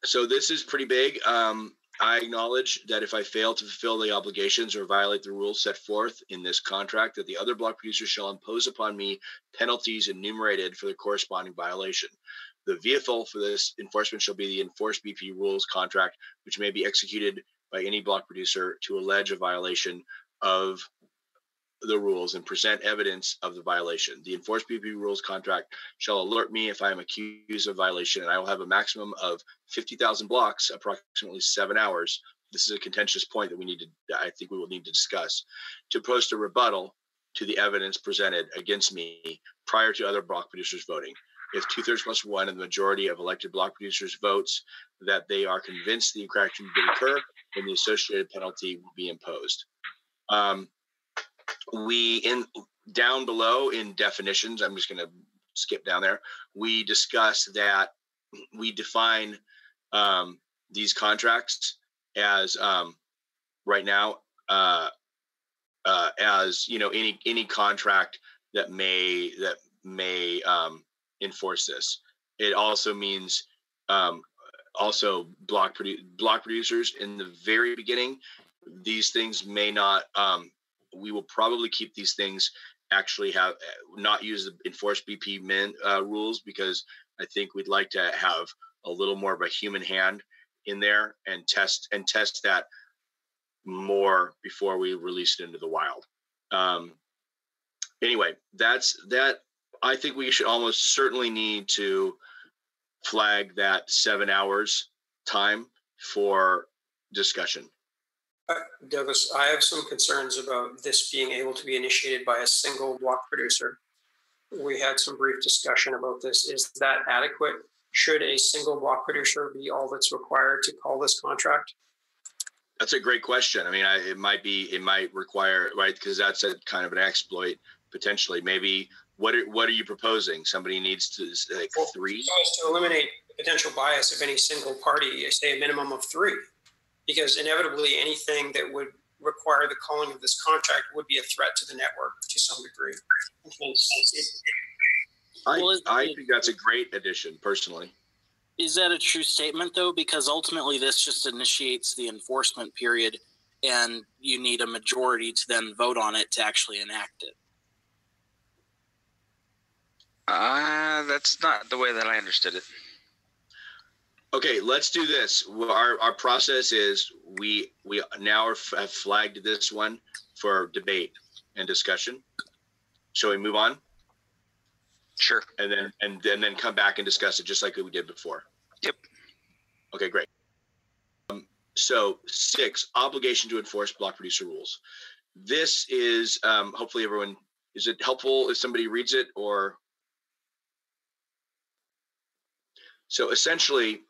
So this is pretty big. I acknowledge that if I fail to fulfill the obligations or violate the rules set forth in this contract, that the other block producer shall impose upon me penalties enumerated for the corresponding violation. The vehicle for this enforcement shall be the enforced BP rules contract, which may be executed by any block producer to allege a violation of the rules and present evidence of the violation. The enforced BP rules contract shall alert me if I am accused of violation, and I will have a maximum of 50,000 blocks, approximately 7 hours. This is a contentious point that I think we will need to discuss, to post a rebuttal to the evidence presented against me prior to other block producers voting. If 2/3 plus 1 and the majority of elected block producers votes that they are convinced the infraction did occur, then the associated penalty will be imposed. Down below in definitions, I'm just going to skip down there. We discuss that we define these contracts as right now as any contract that may enforce this. It also means also block producers in the very beginning. These things may not. We will probably keep these things. Actually, not use the enforced BP rules, because I think we'd like to have a little more of a human hand in there and test that more before we release it into the wild. Anyway, that's that. I think we should almost certainly need to flag that 7 hours time for discussion. Douglas, I have some concerns about this being able to be initiated by a single block producer. We had some brief discussion about this. Is that adequate? Should a single block producer be all that's required to call this contract? That's a great question. I mean, it might require, right? Because that's a kind of an exploit potentially. Maybe what are you proposing? Somebody needs to like 3? To eliminate potential bias of any single party, say a minimum of 3, because inevitably anything that would require the calling of this contract would be a threat to the network to some degree. I think that's a great addition, personally. Is that a true statement, though? Because ultimately this just initiates the enforcement period, and you need a majority to then vote on it to actually enact it. That's not the way that I understood it. Okay, let's do this. Our process is we now have flagged this one for debate and discussion. Shall we move on? Sure. And then come back and discuss it just like we did before. Yep. Okay, great. So 6, obligation to enforce block producer rules. This is hopefully everyone. Is it helpful if somebody reads it or? So essentially,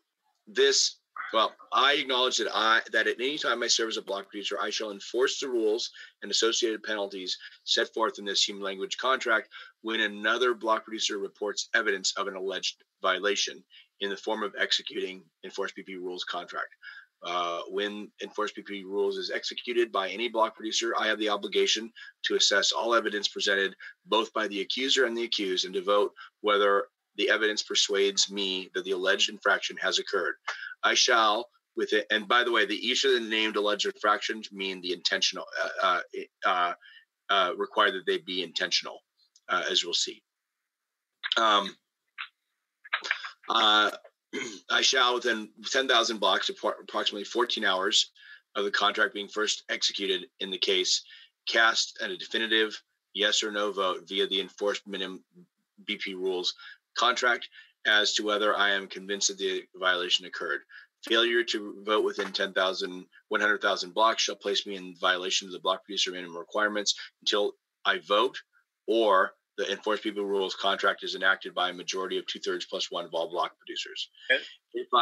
this. Well, I acknowledge that at any time I serve as a block producer, I shall enforce the rules and associated penalties set forth in this human language contract when another block producer reports evidence of an alleged violation in the form of executing enforced BP rules contract. When enforced BP rules is executed by any block producer, I have the obligation to assess all evidence presented both by the accuser and the accused and to vote whether the evidence persuades me that the alleged infraction has occurred. I shall, with it, and by the way, each of the named alleged infractions mean the intentional, require that they be intentional, as we'll see. I shall, within 10,000 blocks, approximately 14 hours of the contract being first executed in the case, cast a definitive yes or no vote via the enforced minimum BP rules contract as to whether I am convinced that the violation occurred. Failure to vote within 100,000 blocks shall place me in violation of the block producer minimum requirements until I vote, or the enforced people rules contract is enacted by a majority of 2/3 plus one of all block producers. Okay. If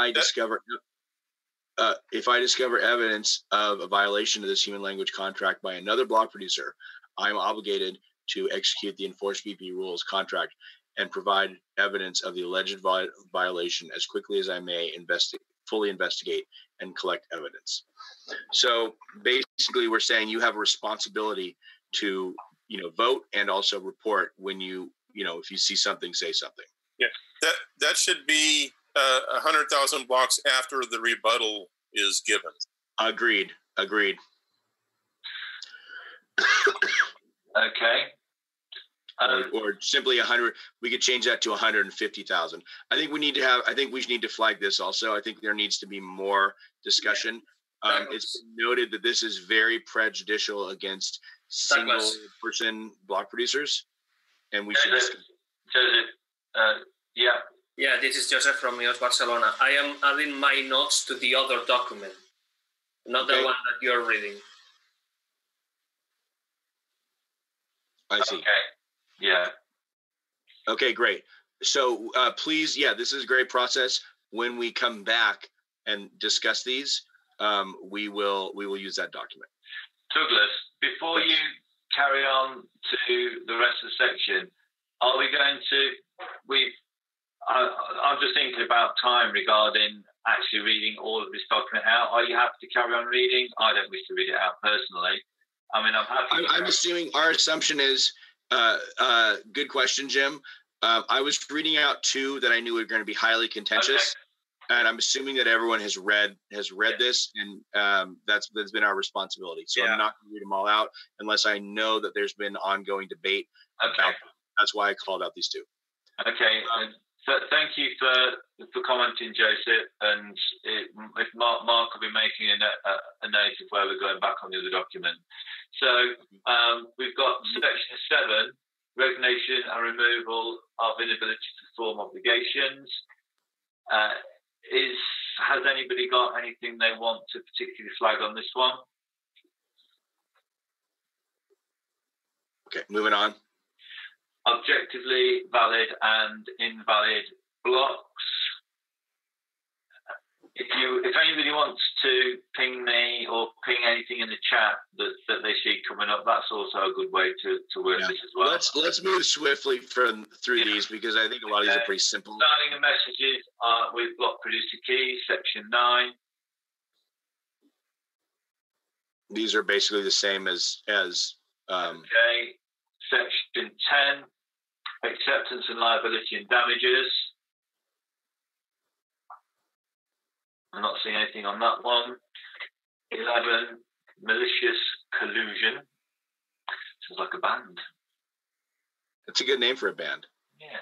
I discover evidence of a violation of this human language contract by another block producer, I am obligated to execute the enforced BP rules contract and provide evidence of the alleged violation as quickly as I may fully investigate and collect evidence. So basically, we're saying you have a responsibility to vote and also report when if you see something, say something. Yeah, that should be 100,000 blocks after the rebuttal is given. Agreed. Okay. Or simply 100. We could change that to 150,000. I think we need to flag this also. I think there needs to be more discussion. Yeah. It's been noted that this is very prejudicial against single person block producers, and we should. Joseph, yeah, this is Joseph from EOS Barcelona. I am adding my notes to the other document, not the one that you're reading. I see. Okay. Yeah. Okay, great. So please, this is a great process. When we come back and discuss these, we will use that document. Douglas, before you carry on to the rest of the section, are we going to? I'm just thinking about time regarding actually reading all of this document out. Are you happy to carry on reading? I don't wish to read it out personally. I mean, I'm happy. I'm assuming our assumption is. Good question, Jim. I was reading out two that I knew were going to be highly contentious, and I'm assuming that everyone has read this, and that's been our responsibility. So I'm not going to read them all out unless I know that there's been ongoing debate about them. That's why I called out these two. Okay. So thank you for commenting, Joseph. And if Mark will be making a note of where we're going back on the other document. So we've got section 7, resignation and removal of inability to perform obligations. Has anybody got anything they want to particularly flag on this one? Okay, moving on. Objectively valid and invalid blocks. If anybody wants to ping me or ping anything in the chat that they see coming up, that's also a good way to work this as well. Let's move swiftly through these because I think a lot of these are pretty simple. Starting the messages with block producer key, section 9. These are basically the same as okay. Section 10, acceptance and liability and damages. I'm not seeing anything on that one. 11, malicious collusion. Sounds like a band. That's a good name for a band. Yeah,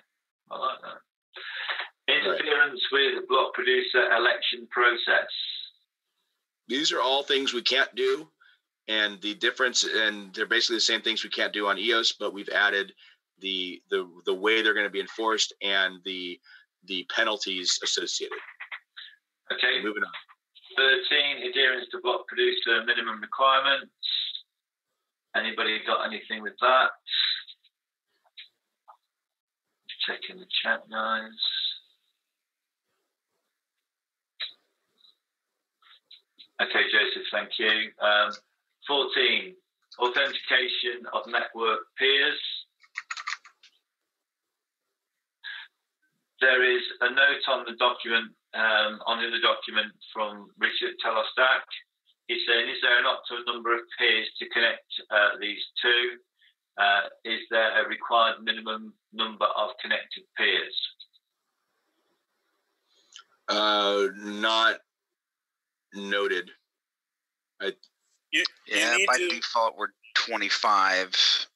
I like that. Interference with block producer election process. These are all things we can't do. And the difference, and they're basically the same things we can't do on EOS, but we've added the way they're going to be enforced and the penalties associated. Okay. Moving on. 13, adherence to block producer minimum requirements. Anybody got anything with that? Checking the chat, guys. Okay, Joseph, thank you. 14, authentication of network peers. There is a note on the document, on the document from Richard Telos. He's saying, is there an optimal number of peers to connect these two? Is there a required minimum number of connected peers? Not noted. By default, we're 25.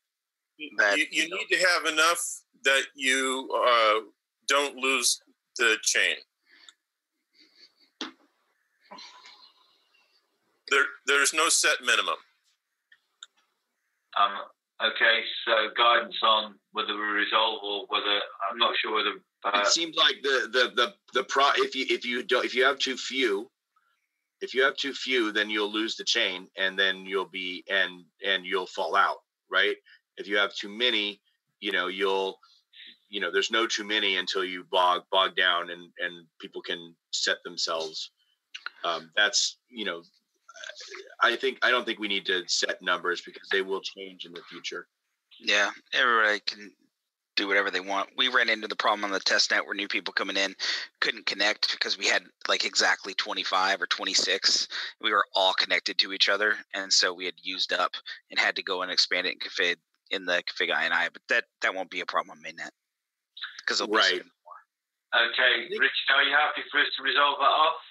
That you need to have enough that you don't lose the chain. There's no set minimum. Okay, so guidance on whether we resolve or whether I'm not sure whether it seems like if you have too few, then you'll lose the chain, and then you'll be and you'll fall out, right? If you have too many, there's no too many until you bog down and people can set themselves. That's I don't think we need to set numbers because they will change in the future. Yeah, everybody can do whatever they want. We ran into the problem on the test net where new people coming in couldn't connect because we had like exactly 25 or 26. We were all connected to each other, and so we had used up and had to go and expand it and config in the config INI. But that won't be a problem on mainnet because it'll be right. Okay, Rich, are you happy for us to resolve that off?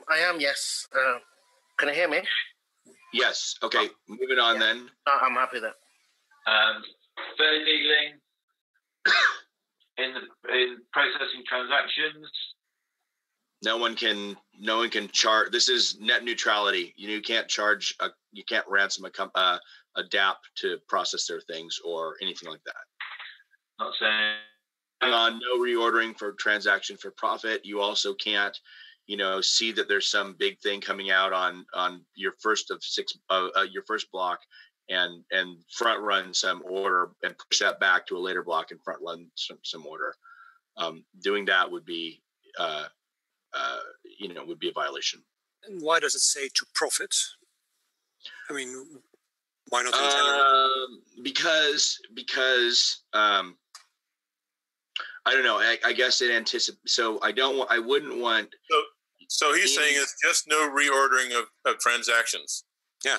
I am, yes. Can you hear me? Yes. Okay, moving on then. I'm happy then. Fair dealing in processing transactions. No one can charge. This is net neutrality. You can't you can't ransom a DApp to process their things or anything like that. Not saying. No reordering for transaction for profit. You also can't, see that there's some big thing coming out on your first of six, your first block, and front run some order and push that back to a later block and front run some order. Doing that would be, would be a violation. And why does it say to profit? I mean, why not in general? Because I don't know. I guess it anticipates. So I wouldn't want. So he's saying it's just no reordering of transactions. Yeah.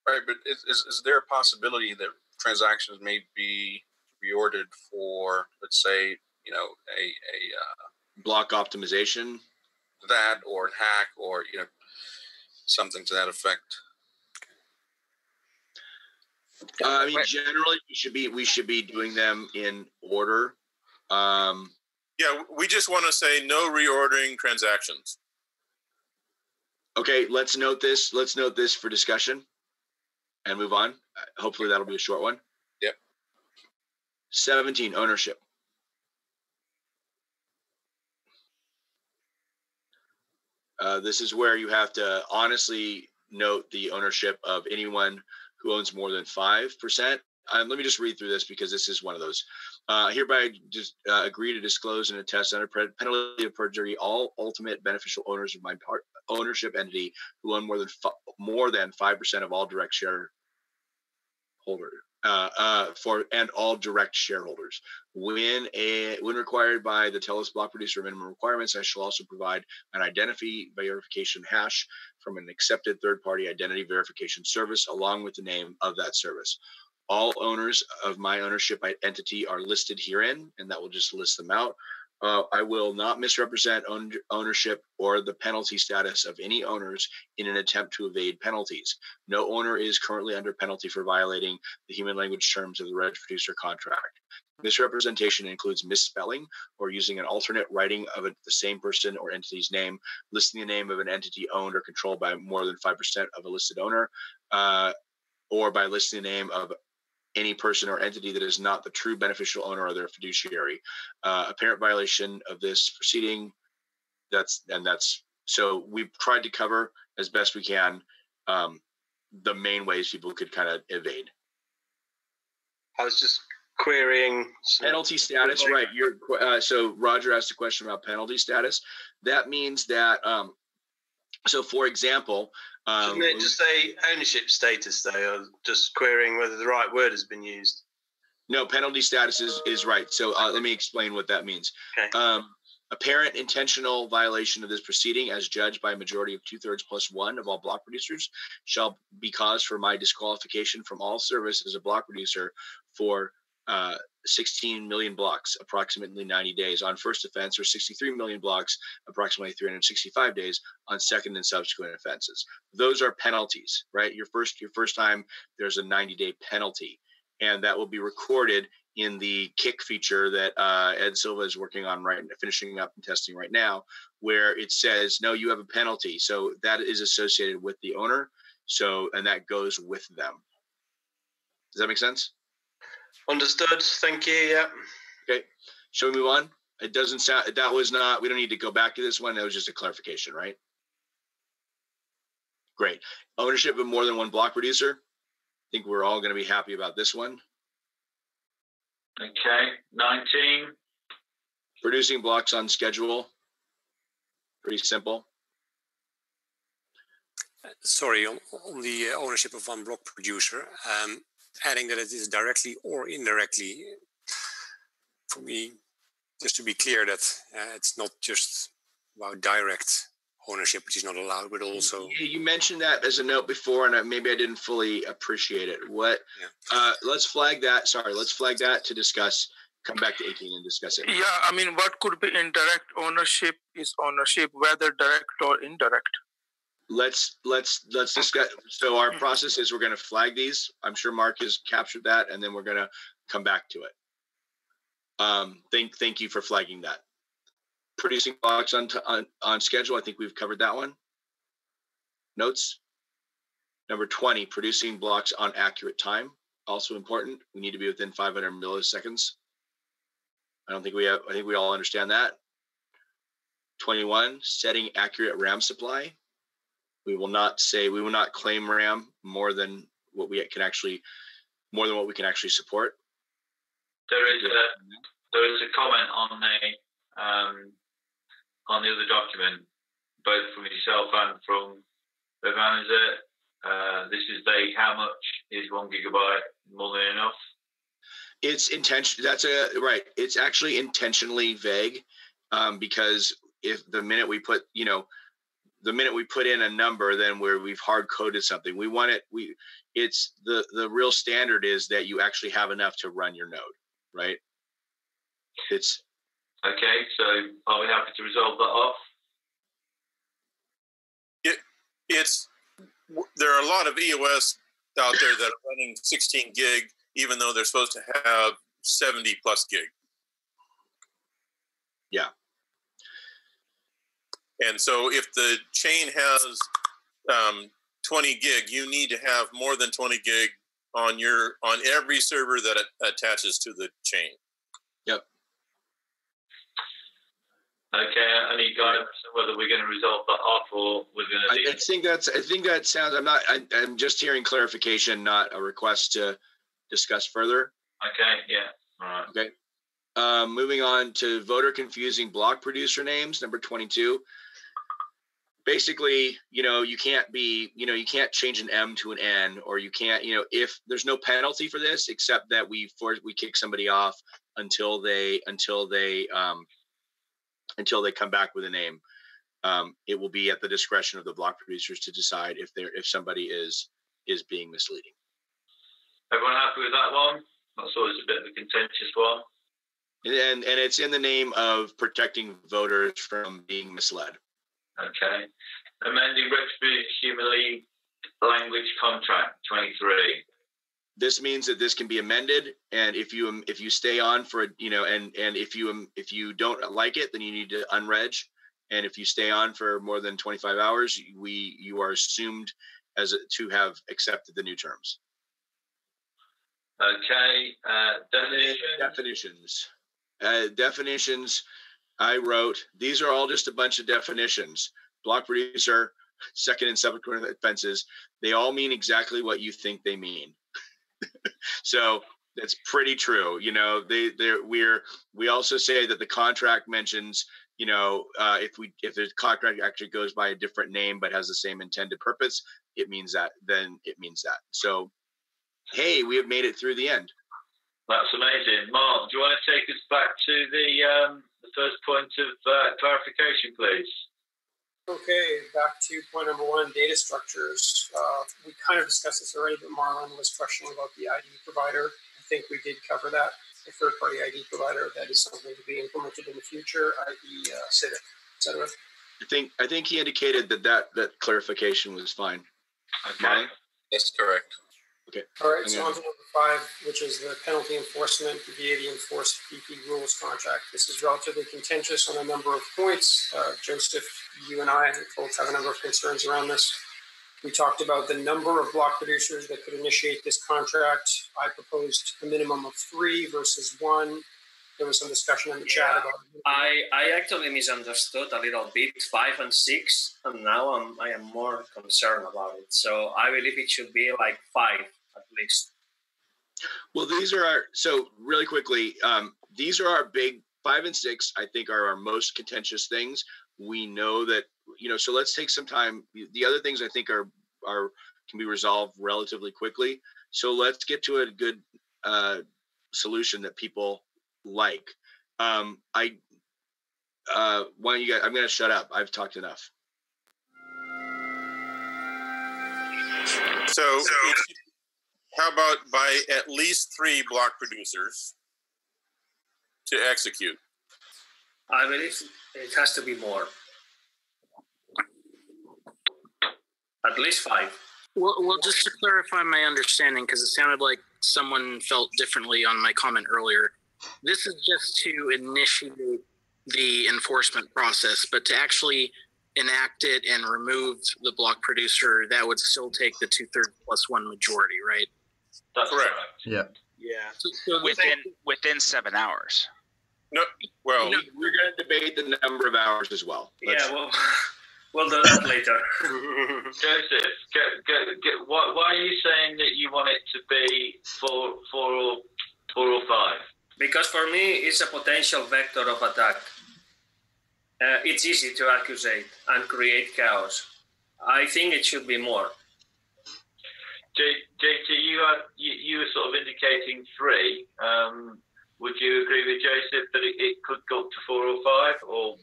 Right, but is there a possibility that transactions may be reordered for, let's say, a block optimization, that or hack or something to that effect? I mean, generally, we should be doing them in order. Yeah, we just want to say no reordering transactions. Okay, let's note this. Let's note this for discussion, and move on. Hopefully, that'll be a short one. Yep. 17, ownership. This is where you have to honestly note the ownership of anyone who owns more than 5%. Let me just read through this because this is one of those. Hereby just agree to disclose and attest under penalty of perjury all ultimate beneficial owners of my ownership entity who own more than 5% of all direct share holder and all direct shareholders. When required by the Telos block producer minimum requirements, I shall also provide an identity verification hash from an accepted third-party identity verification service along with the name of that service. All owners of my ownership entity are listed herein, and that will just list them out. I will not misrepresent ownership or the penalty status of any owners in an attempt to evade penalties. No owner is currently under penalty for violating the human language terms of the regproducer contract. Misrepresentation includes misspelling or using an alternate writing of the same person or entity's name, listing the name of an entity owned or controlled by more than 5% of a listed owner, or by listing the name of any person or entity that is not the true beneficial owner or their fiduciary. Apparent violation of this proceeding. So we've tried to cover as best we can the main ways people could kind of evade. I was just querying penalty status, right? So Roger asked a question about penalty status. That means that so for example, shouldn't it just say ownership status though, or just querying whether the right word has been used? No, penalty status is right. So let me explain what that means. Okay. Apparent intentional violation of this proceeding as judged by a majority of 2/3+1 of all block producers shall be cause for my disqualification from all service as a block producer for 16 million blocks, approximately 90 days. On first offense, or 63 million blocks, approximately 365 days on second and subsequent offenses. Those are penalties, right? Your first time, there's a 90-day penalty, and that will be recorded in the kick feature that Ed Silva is working on finishing up and testing right now, where it says, no, you have a penalty. So that is associated with the owner. So, and that goes with them. Does that make sense? Understood. Thank you. Yeah. Okay. Shall we move on? It doesn't sound, that was not, we don't need to go back to this one. That was just a clarification, right? Great. Ownership of more than one block producer. I think we're all going to be happy about this one. Okay. 19. Producing blocks on schedule. Pretty simple. Sorry, on the ownership of one block producer, adding that it is directly or indirectly, for me, just to be clear that it's not just about direct ownership, which is not allowed, but also... You mentioned that as a note before, and maybe I didn't fully appreciate it. Let's flag that. Sorry, let's flag that to discuss. Come back to 18 and discuss it. Yeah, I mean, what could be indirect ownership is ownership, whether direct or indirect. Let's discuss. So our process is we're going to flag these. I'm sure Mark has captured that, and then we're going to come back to it. Thank you for flagging that. Producing blocks on schedule. I think we've covered that one. Notes. Number 20, producing blocks on accurate time. Also important. We need to be within 500 milliseconds. I think we all understand that. 21, setting accurate RAM supply. We will not claim RAM more than what we can actually support. There is a comment on the other document, both from yourself and from Bevan. Is it? This is vague. How much is 1 gigabyte more than enough? It's right. It's actually intentionally vague, because if the minute we put in a number, then we've hard coded something. We want it. It's the real standard is that you actually have enough to run your node, right? It's okay. So are we happy to resolve that off? There are a lot of EOS out there that are running 16 gig, even though they're supposed to have 70 plus gig. Yeah. And so if the chain has 20 gig, you need to have more than 20 gig on every server that it attaches to the chain. Yep. Okay, I need guidance on whether we're going to resolve that off or we're going to. I think that sounds. I'm just hearing clarification, not a request to discuss further. Okay. Yeah. All right. Okay. Moving on to voter confusing block producer names, number 22. Basically, you can't change an M to an N, or you can't, if there's no penalty for this, except that we kick somebody off until they come back with a name. It will be at the discretion of the block producers to decide if somebody is being misleading. Everyone happy with that one? That's always a bit of a contentious one. And it's in the name of protecting voters from being misled. Okay. Amending regproducer human language contract 23. This means that this can be amended, and if you stay on for and if you don't like it, then you need to unreg. And if you stay on for more than 25 hours, you are assumed to have accepted the new terms. Okay. Definitions. I wrote, these are all just a bunch of definitions. Block producer, second and subsequent offenses, they all mean exactly what you think they mean. So that's pretty true. We also say that the contract mentions, if the contract actually goes by a different name but has the same intended purpose, it means that. Then it means that. So, hey, we have made it through the end. That's amazing. Mark, do you want to take us back to the first point of clarification, please? Okay, back to point number 1, data structures. We kind of discussed this already, but Marlon was questioning about the ID provider. I think we did cover that. a third-party ID provider, that is something to be implemented in the future, i.e. CIVIC, et cetera. I think he indicated that clarification was fine. Okay. That's correct. Okay. All right, so on to number 5, which is the penalty enforcement via the enforced BP rules contract. This is relatively contentious on a number of points. Joseph, you and I both have a number of concerns around this. We talked about the number of block producers that could initiate this contract. I proposed a minimum of 3 versus 1. There was some discussion in the chat about it. I actually misunderstood a little bit 5 and 6, and now I am more concerned about it. So I believe it should be like 5 at least. Well, these are so really quickly, these are our big 5 and 6, I think, are our most contentious things. We know that, so let's take some time. The other things I think are can be resolved relatively quickly. So let's get to a good solution that people like. Why don't you guys, I'm going to shut up. I've talked enough. So how about by at least 3 block producers to execute? I believe it has to be more. At least 5. Well, just to clarify my understanding, because it sounded like someone felt differently on my comment earlier, this is just to initiate the enforcement process, but to actually enact it and remove the block producer, that would still take the 2/3 plus 1 majority, right? That's correct. Yeah. Yeah. So within 7 hours. No. Well, we're going to debate the number of hours as well. We'll do that later. Joseph, why are you saying that you want it to be 4 or 5? Because for me, it's a potential vector of attack. It's easy to accusate and create chaos. I think it should be more. JT, you were sort of indicating 3. Would you agree with Joseph that it could go up to 4 or 5, or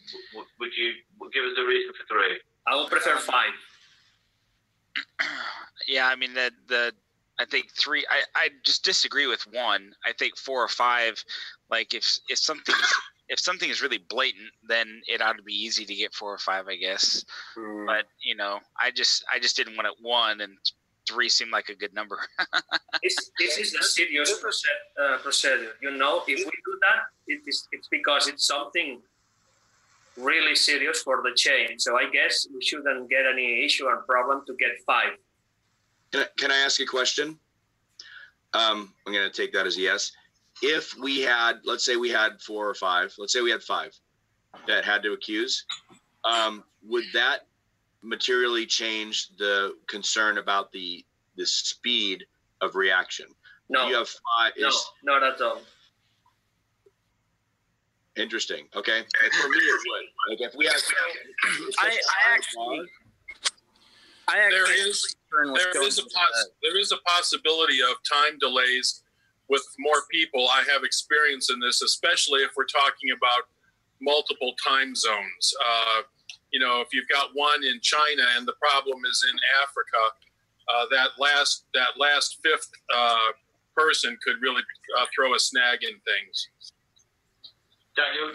would you give us a reason for 3? I would prefer 5. Yeah, I mean I think 3. I just disagree with 1. I think 4 or 5. Like if something is really blatant, then it ought to be easy to get 4 or 5, I guess. But I just didn't want it 1, and 3 seemed like a good number. This is a serious procedure. If we do that, it's because it's something really serious for the chain. So I guess we shouldn't get any issue or problem to get 5. Can I ask a question? I'm going to take that as a yes. If we had, let's say we had 4 or 5, let's say we had 5 that had to accuse, would that materially change the concern about the speed of reaction? No. You have 5. No, not at all. Interesting. Okay. For me, it would. Like if we have, there is a possibility of time delays with more people. I have experience in this, especially if we're talking about multiple time zones. If you've got one in China and the problem is in Africa, that last fifth person could really throw a snag in things. Daniel,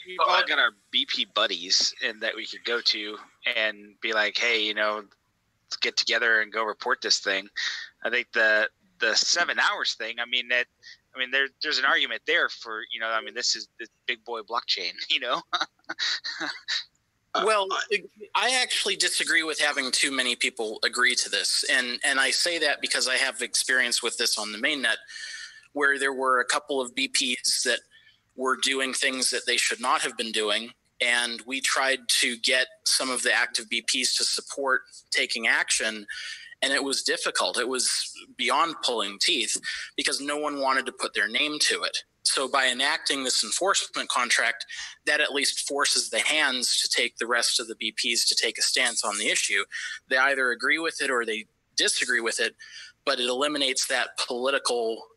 we've all got our BP buddies and that we could go to and be like, hey, let's get together and go report this thing. I think the 7 hours thing, there's an argument there for, this is the big boy blockchain, Well, I actually disagree with having too many people agree to this. And I say that because I have experience with this on the mainnet, where there were a couple of BPs that were doing things that they should not have been doing. And we tried to get some of the active BPs to support taking action. And it was difficult. It was beyond pulling teeth because no one wanted to put their name to it. So by enacting this enforcement contract, that at least forces the hands to take the rest of the BPs to take a stance on the issue. They either agree with it or they disagree with it, but it eliminates that political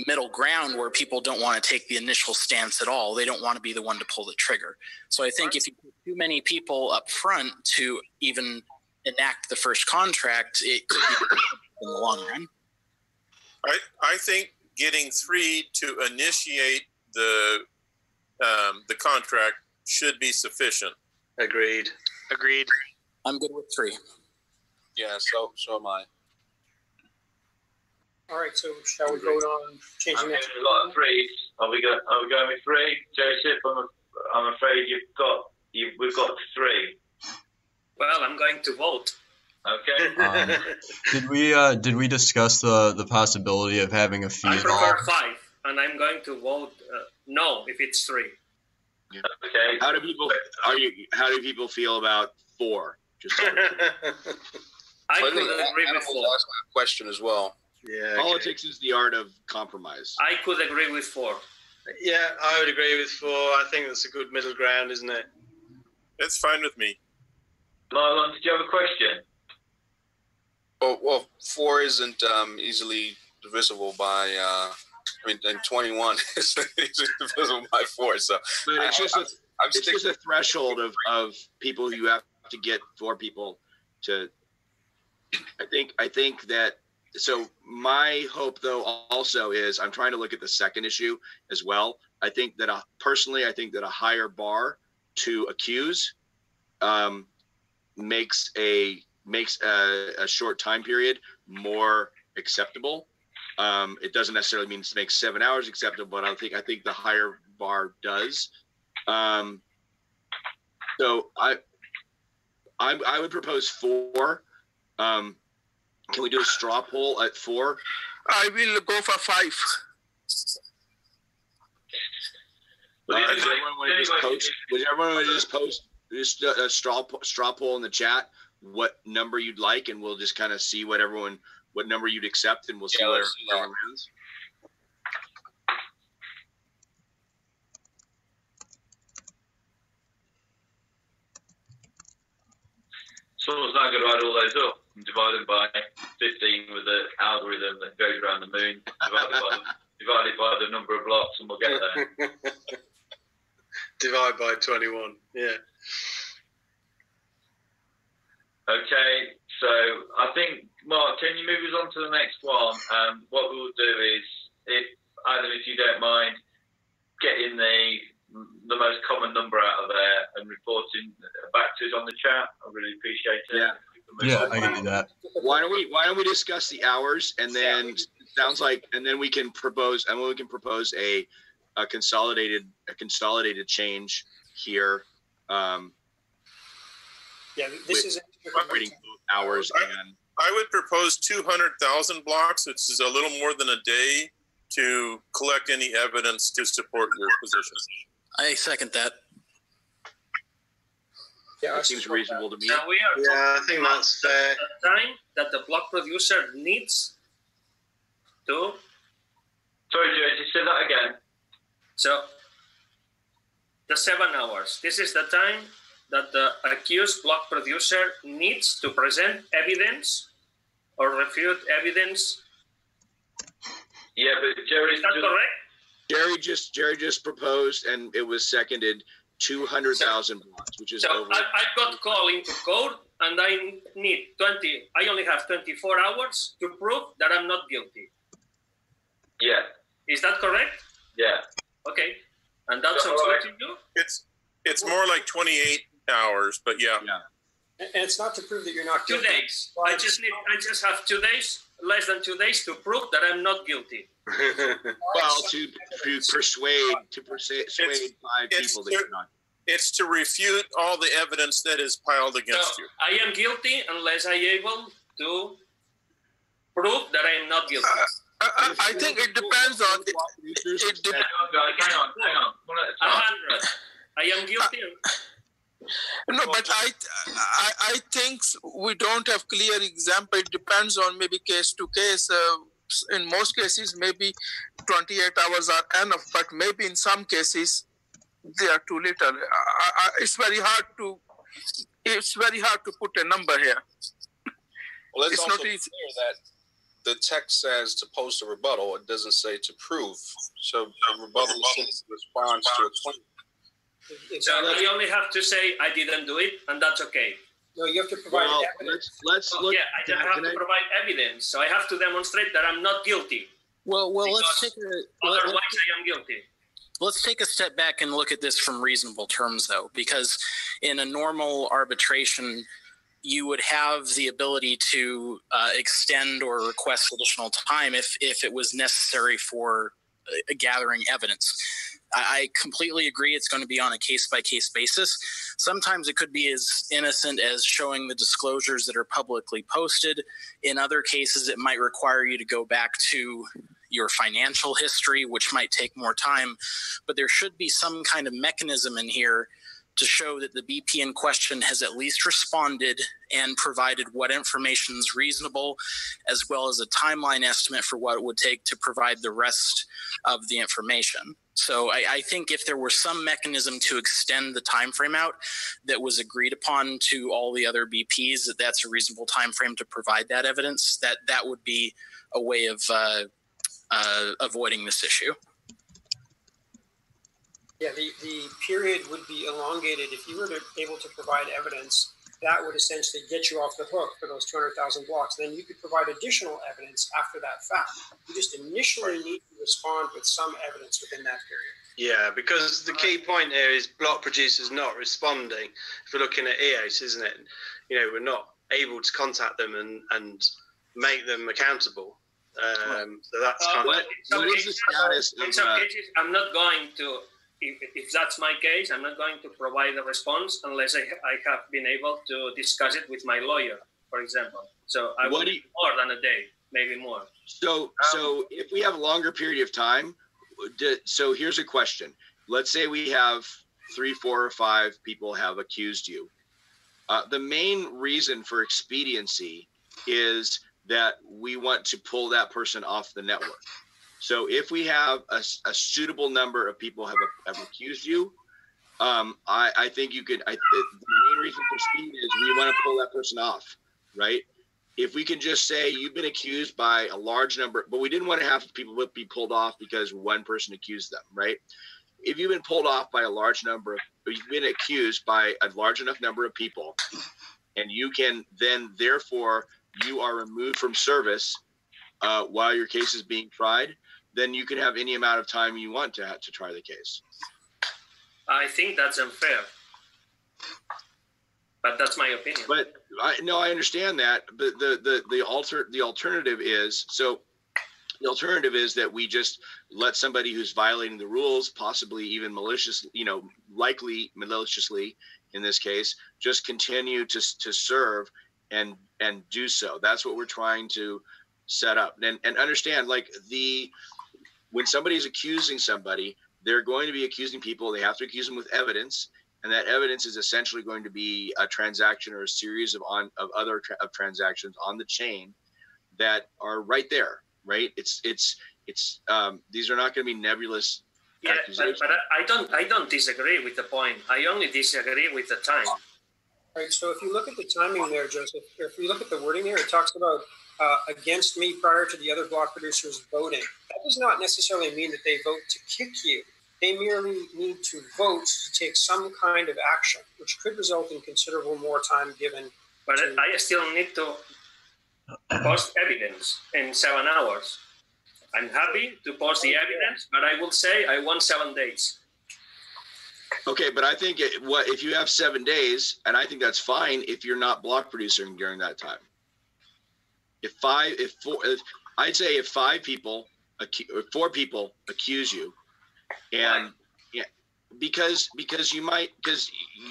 middle ground where people don't want to take the initial stance at all. They don't want to be the one to pull the trigger. So I think if you put too many people up front to even enact the first contract, it could be in the long run. I think getting 3 to initiate the contract should be sufficient. Agreed. Agreed. I'm good with 3. Yeah, so am I. All right, so shall we vote on changing that? We've got 3. Are we going with 3? Joseph, I'm afraid we've got 3. Well, I'm going to vote. Okay. Did we discuss the possibility of having a fee? I prefer 5, and I'm going to vote no if it's 3. Yeah. Okay. How do people feel about 4? Just I could think agree with Adam 4. will ask a question as well. Yeah. Politics is the art of compromise. I could agree with 4. Yeah, I would agree with 4. I think that's a good middle ground, isn't it? It's fine with me. Marlon, did you have a question? Oh, well, 4 isn't easily divisible by. And 21 is divisible by 4. So, but it's just a threshold of people you have to get 4 people to. I think that. So my hope, though, also is I'm trying to look at the second issue as well. I think that personally, I think that a higher bar to accuse makes a short time period more acceptable. It doesn't necessarily mean to make 7 hours acceptable, but I think the higher bar does. So I would propose 4. Can we do a straw poll at 4? I will go for 5. Does everyone want to just post a straw poll in the chat? What number you'd like, and we'll just kind of see what number you'd accept, and we'll see where everyone lands. Someone's now going to add all those up and divide them by 15 with the algorithm that goes around the moon, divided by the number of blocks, and we'll get there. Divide by 21, yeah. Okay, so I think, Mark, can you move us on to the next one? What we'll do is, if you don't mind, getting the most common number out of there and reporting back to us on the chat. I really appreciate it. Yeah, I can do that. Why don't we discuss the hours, and then we can propose a consolidated change here. This is operating hours, and I would propose 200,000 blocks, which is a little more than a day, to collect any evidence to support your position. I second that. Yeah, that seems reasonable to me. Now we are I think that's fair. The time that the block producer needs to. Sorry, Josie, say that again. So, the 7 hours. This is the time that the accused block producer needs to present evidence or refute evidence. Yeah, but Jerry, is that correct? Jerry just proposed, and it was seconded, 200,000 blocks, which is over. I got called into court, and I need 20. I only have 24 hours to prove that I'm not guilty. Yeah. Is that correct? Yeah. Okay. And that sounds good to you? It's more like 28 hours, but yeah. And it's not to prove that you're not 2 guilty. days. I just have 2 days, less than 2 days to prove that I'm not guilty. Well, to persuade 5 people that you're not. It's to refute all the evidence that is piled against you. I am guilty unless I am able to prove that I am not guilty. I think it depends on. Hang on. 100. I am guilty. No, but I think we don't have clear example. It depends on maybe case to case. In most cases, maybe 28 hours are enough, but maybe in some cases they are too little. It's very hard to put a number here. Well, it's also not easy. clear that the text says to post a rebuttal. It doesn't say to prove. So the rebuttal is simply a response to a claim. So I only have to say I didn't do it, and that's okay. No, you have to provide evidence. Let's look. Yeah, I have to provide evidence. So I have to demonstrate that I'm not guilty. Well, let's take otherwise I am guilty. Let's take a step back and look at this from reasonable terms, though, because in a normal arbitration, you would have the ability to extend or request additional time if it was necessary for gathering evidence. I completely agree it's going to be on a case-by-case basis. Sometimes it could be as innocent as showing the disclosures that are publicly posted. In other cases, it might require you to go back to your financial history, which might take more time. But there should be some kind of mechanism in here to show that the BP in question has at least responded and provided what information is reasonable, as well as a timeline estimate for what it would take to provide the rest of the information. So I think if there were some mechanism to extend the time frame out that was agreed upon to all the other BPs, that's a reasonable time frame to provide that evidence, that would be a way of avoiding this issue. Yeah, the period would be elongated. If you were able to provide evidence, that would essentially get you off the hook for those 200,000 blocks. Then you could provide additional evidence after that fact. You just initially need to respond with some evidence within that period. Yeah, because the key point here is block producers not responding. If we're looking at EOS, isn't it? You know, we're not able to contact them and make them accountable. So that's kind of... What is the status of... In some cases, I'm not going to... If that's my case, I'm not going to provide a response unless I have been able to discuss it with my lawyer, for example. So I will need more than a day, maybe more. So if we have a longer period of time, so here's a question. Let's say we have 3, 4, or 5 people have accused you. The main reason for expediency is that we want to pull that person off the network. So if we have a suitable number of people have accused you, I think you could. The main reason for speed is we want to pull that person off, right? If we can just say you've been accused by a large number, but we didn't want to have people be pulled off because one person accused them, right? If you've been pulled off by a large number of, you've been accused by a large enough number of people, and you can then therefore you are removed from service while your case is being tried, then you can have any amount of time you want to try the case. I think that's unfair, but that's my opinion. But I understand that. But the alternative is that we just let somebody who's violating the rules, possibly even maliciously, likely maliciously in this case, just continue to serve and do so. That's what we're trying to set up and understand. When somebody's accusing somebody, they're going to be accusing people. They have to accuse them with evidence, and that evidence is essentially going to be a transaction or a series of other transactions on the chain that are right there. Right? It's these are not going to be nebulous. Yeah, but I don't disagree with the point. I only disagree with the time. Right. So if you look at the timing there, Joseph, if you look at the wording there, it talks about against me prior to the other block producers voting. That does not necessarily mean that they vote to kick you. They merely need to vote to take some kind of action, which could result in considerable more time given. But I still need to post evidence in 7 hours. I'm happy to post the evidence, but I will say I want 7 days. Okay, but I think if you have 7 days, and I think that's fine if you're not block producing during that time. I'd say if 4 people accuse you, and yeah, because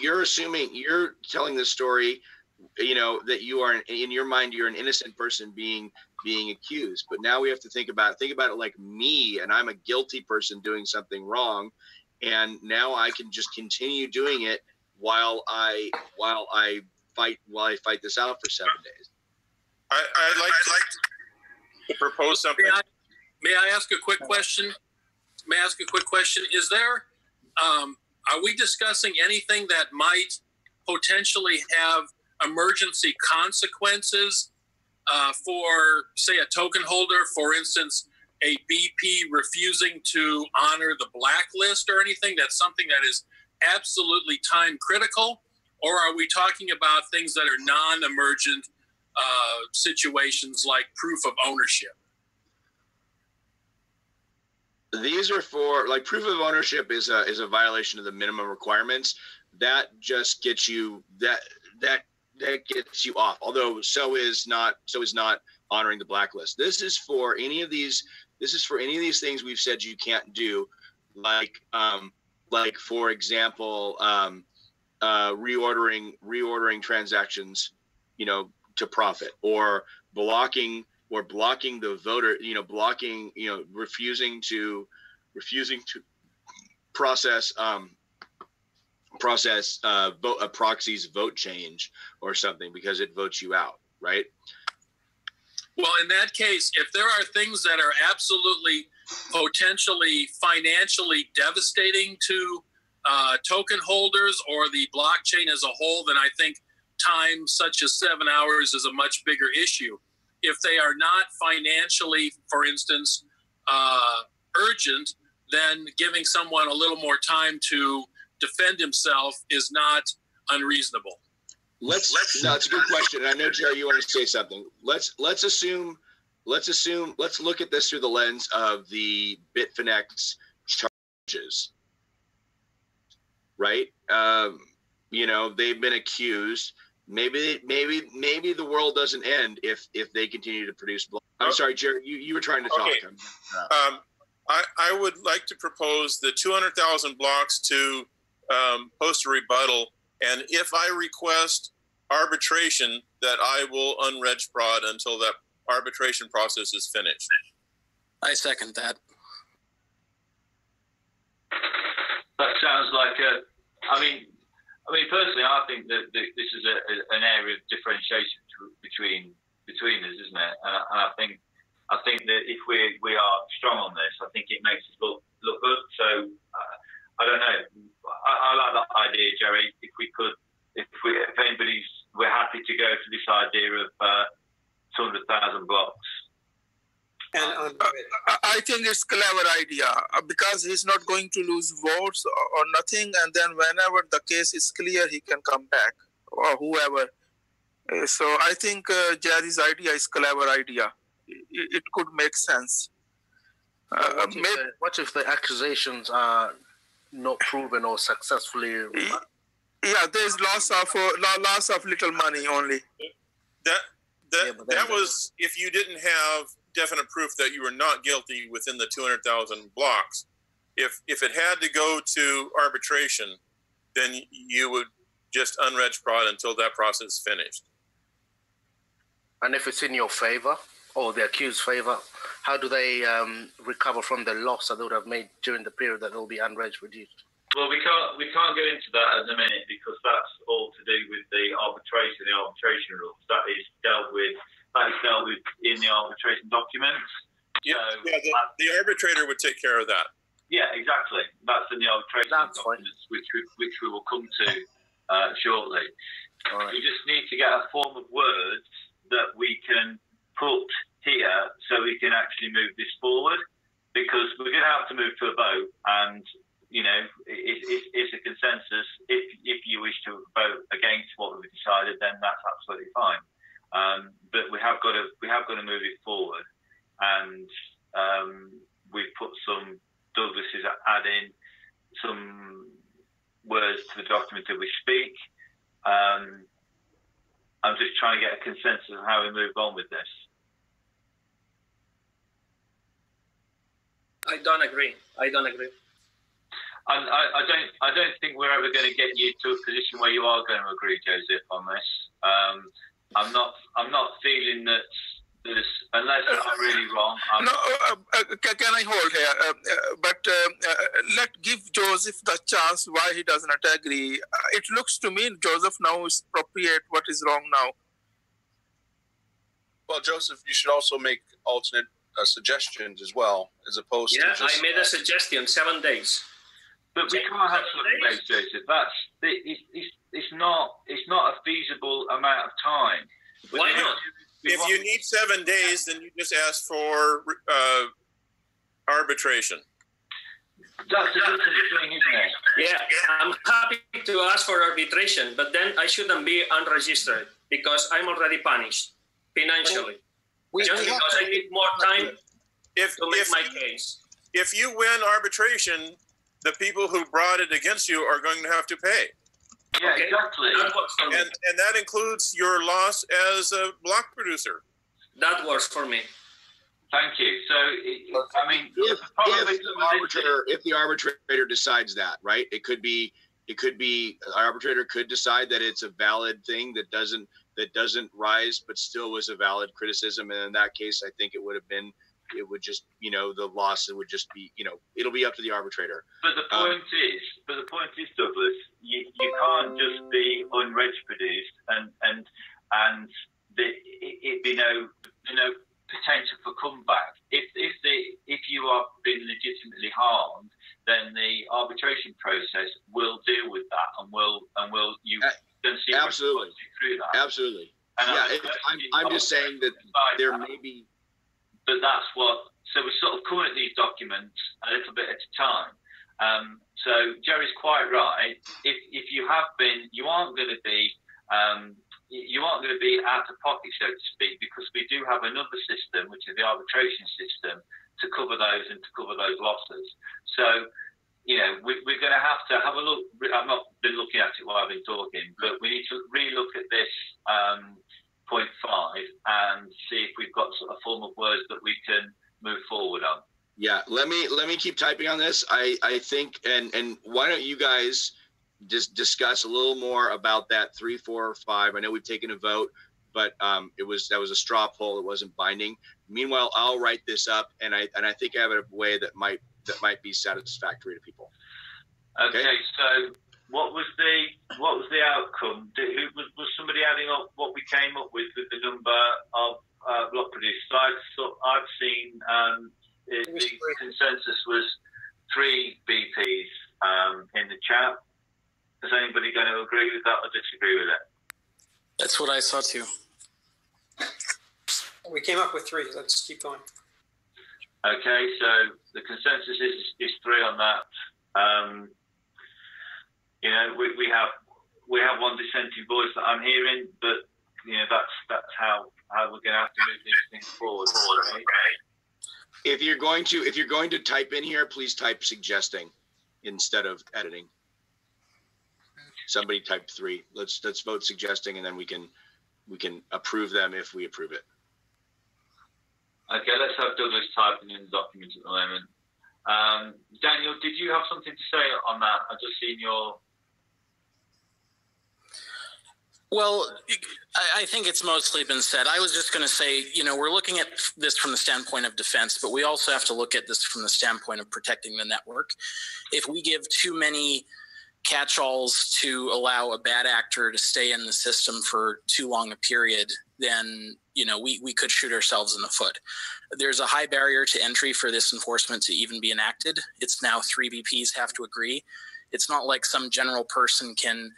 you're telling this story, that you are in your mind you're an innocent person being accused, but now we have to think about it like me, and I'm a guilty person doing something wrong, and now I can just continue doing it while I fight this out for 7 days. I'd like to propose something. May I ask a quick question? Is there, are we discussing anything that might potentially have emergency consequences for, say, a token holder? For instance, a BP refusing to honor the blacklist or anything? That's something that is absolutely time critical? Or are we talking about things that are non-emergent situations like proof of ownership? These are for, like, proof of ownership is a violation of the minimum requirements. That just gets you that gets you off. Although so is not honoring the blacklist. This is for any of these things we've said you can't do, like for example, reordering transactions, to profit, or blocking the voter, refusing to process a proxy's vote change or something because it votes you out, right? Well, in that case, if there are things that are absolutely potentially financially devastating to token holders or the blockchain as a whole, then I think time such as 7 hours is a much bigger issue. If they are not financially, for instance, urgent, then giving someone a little more time to defend himself is not unreasonable. No, it's a good question. And I know, Jerry, you want to say something. Let's look at this through the lens of the Bitfinex charges, right? They've been accused. Maybe the world doesn't end if they continue to produce block. I'm sorry, Jerry, you were trying to talk. Okay. I would like to propose the 200,000 blocks to post a rebuttal, and if I request arbitration, that I will unreg prod until that arbitration process is finished. I second that. That sounds like I mean, personally, I think that this is an area of differentiation between us, isn't it? And I think that if we are strong on this, I think it makes us look good. So I don't know. I like that idea, Jerry. If we're happy to go for this idea of 200,000 blocks. And I think it's a clever idea because he's not going to lose votes or nothing. And then whenever the case is clear, he can come back, or whoever. So I think Jerry's idea is a clever idea. It could make sense. What if the accusations are not proven or successfully? Yeah, there's loss of little money only. That was if you didn't have definite proof that you were not guilty within the 200,000 blocks. If it had to go to arbitration, then you would just unreg prod until that process is finished. And if it's in your favor or the accused's favor, how do they recover from the loss that they would have made during the period that will be unreg reduced? Well, we can't go into that at the minute because that's all to do with the arbitration rules. That is dealt with in the arbitration documents. Yeah, the arbitrator would take care of that. Yeah, exactly. That's in the arbitration documents, which we will come to shortly. Right. We just need to get a form of words that we can put here so we can actually move this forward, because we're going to have to move to a vote, and it's a consensus. If you wish to vote against what we've decided, then that's absolutely fine. But we have got to move it forward, and we've put some. Douglas is adding some words to the document that we speak. I'm just trying to get a consensus of how we move on with this. I don't agree. And I don't think we're ever going to get you to a position where you are going to agree, Joseph, on this. I'm not feeling that there's, unless I'm really wrong. Can I hold here? Let give Joseph the chance why he does not agree. It looks to me Joseph now is appropriate what is wrong now. Well, Joseph, you should also make alternate suggestions as well, as opposed to just... I made a suggestion, 7 days. But we can't have 7 days, Joseph. It's not a feasible amount of time. Why not? If you need 7 days, then you just ask for arbitration. That's a good thing, isn't it? Yeah, I'm happy to ask for arbitration, but then I shouldn't be unregistered because I'm already punished financially. Just because I need more time to make my case. if you win arbitration, the people who brought it against you are going to have to pay. Yeah, exactly. And that includes your loss as a block producer. That works for me. Thank you. So, I mean, if the arbitrator decides that, right? It could be our arbitrator could decide that it's a valid thing that doesn't rise, but still was a valid criticism. And in that case, I think it would just, the loss would just be, it'll be up to the arbitrator. But the point is, Douglas, you can't just be unreproduced and it be no potential for comeback. If you are being legitimately harmed, then the arbitration process will deal with that and will see absolutely through that. Absolutely. And I'm just saying that there may be. But that's what. So we're sort of coming at these documents a little bit at a time. So Jerry's quite right. If you have been, you aren't going to be out of pocket, so to speak, because we do have another system, which is the arbitration system, to cover those and to cover those losses. So, we're going to have a look. I've not been looking at it while I've been talking, but we need to relook at this point 5 and see if we've got sort of form of words that we can move forward on. Yeah, let me keep typing on this. I think, and why don't you guys just discuss a little more about that 3, 4, or 5. I know we've taken a vote, but that was a straw poll. It wasn't binding. Meanwhile, I'll write this up, and I think I have a way that might be satisfactory to people. Okay. So what was the outcome? Was somebody adding up what we came up with the number of block producers? I've seen the consensus was 3 BPs in the chat. Is anybody going to agree with that or disagree with it? That's what I saw too. We came up with 3. Let's keep going. Okay, so the consensus is 3 on that. We have one dissenting voice that I'm hearing, but that's how we're going to have to move these things forward. Right? If you're going to type in here, please type suggesting instead of editing. Somebody type 3. Let's vote suggesting, and then we can approve them if we approve it. Okay, let's have Douglas typing in the document at the moment. Daniel, did you have something to say on that? I've just seen your. Well, I think it's mostly been said. I was just going to say, we're looking at this from the standpoint of defense, but we also have to look at this from the standpoint of protecting the network. If we give too many catch-alls to allow a bad actor to stay in the system for too long a period, then we could shoot ourselves in the foot. There's a high barrier to entry for this enforcement to even be enacted. It's now 3 BPs have to agree. It's not like some general person can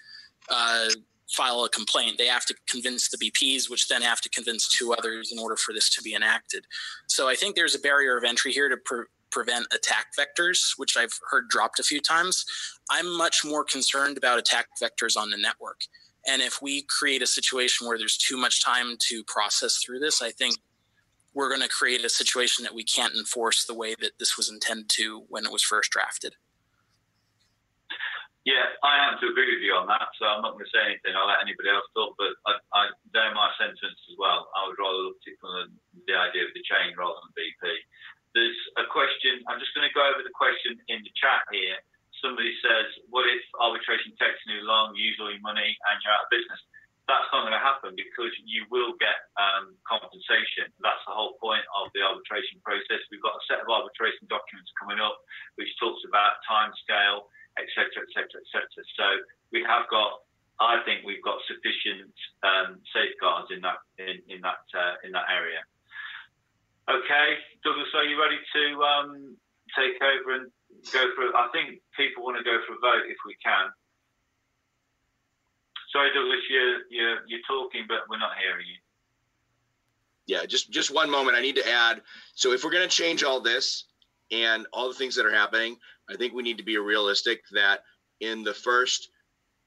file a complaint. They have to convince the BPs, which then have to convince 2 others in order for this to be enacted. So I think there's a barrier of entry here to prevent attack vectors, which I've heard dropped a few times. I'm much more concerned about attack vectors on the network. And if we create a situation where there's too much time to process through this, I think we're going to create a situation that we can't enforce the way that this was intended to when it was first drafted. Yeah, I have to agree with you on that, so I'm not going to say anything. I'll let anybody else talk, but they're my sentiments as well. I would rather look at the idea of the chain rather than BP. There's a question. I'm just going to go over the question in the chat here. Somebody says, what if arbitration takes too long, usually money, and you're out of business? That's not going to happen because you will get compensation. That's the whole point of the arbitration process. We've got a set of arbitration documents coming up which talks about timescale, et cetera, et cetera, et cetera. So I think we've got sufficient safeguards in that area. Okay, Douglas, are you ready to take over and go for it? I think people want to go for a vote if we can. Sorry, Douglas, you're talking, but we're not hearing you. Yeah, just one moment. I need to add. So if we're going to change all this and all the things that are happening, I think we need to be realistic that in the first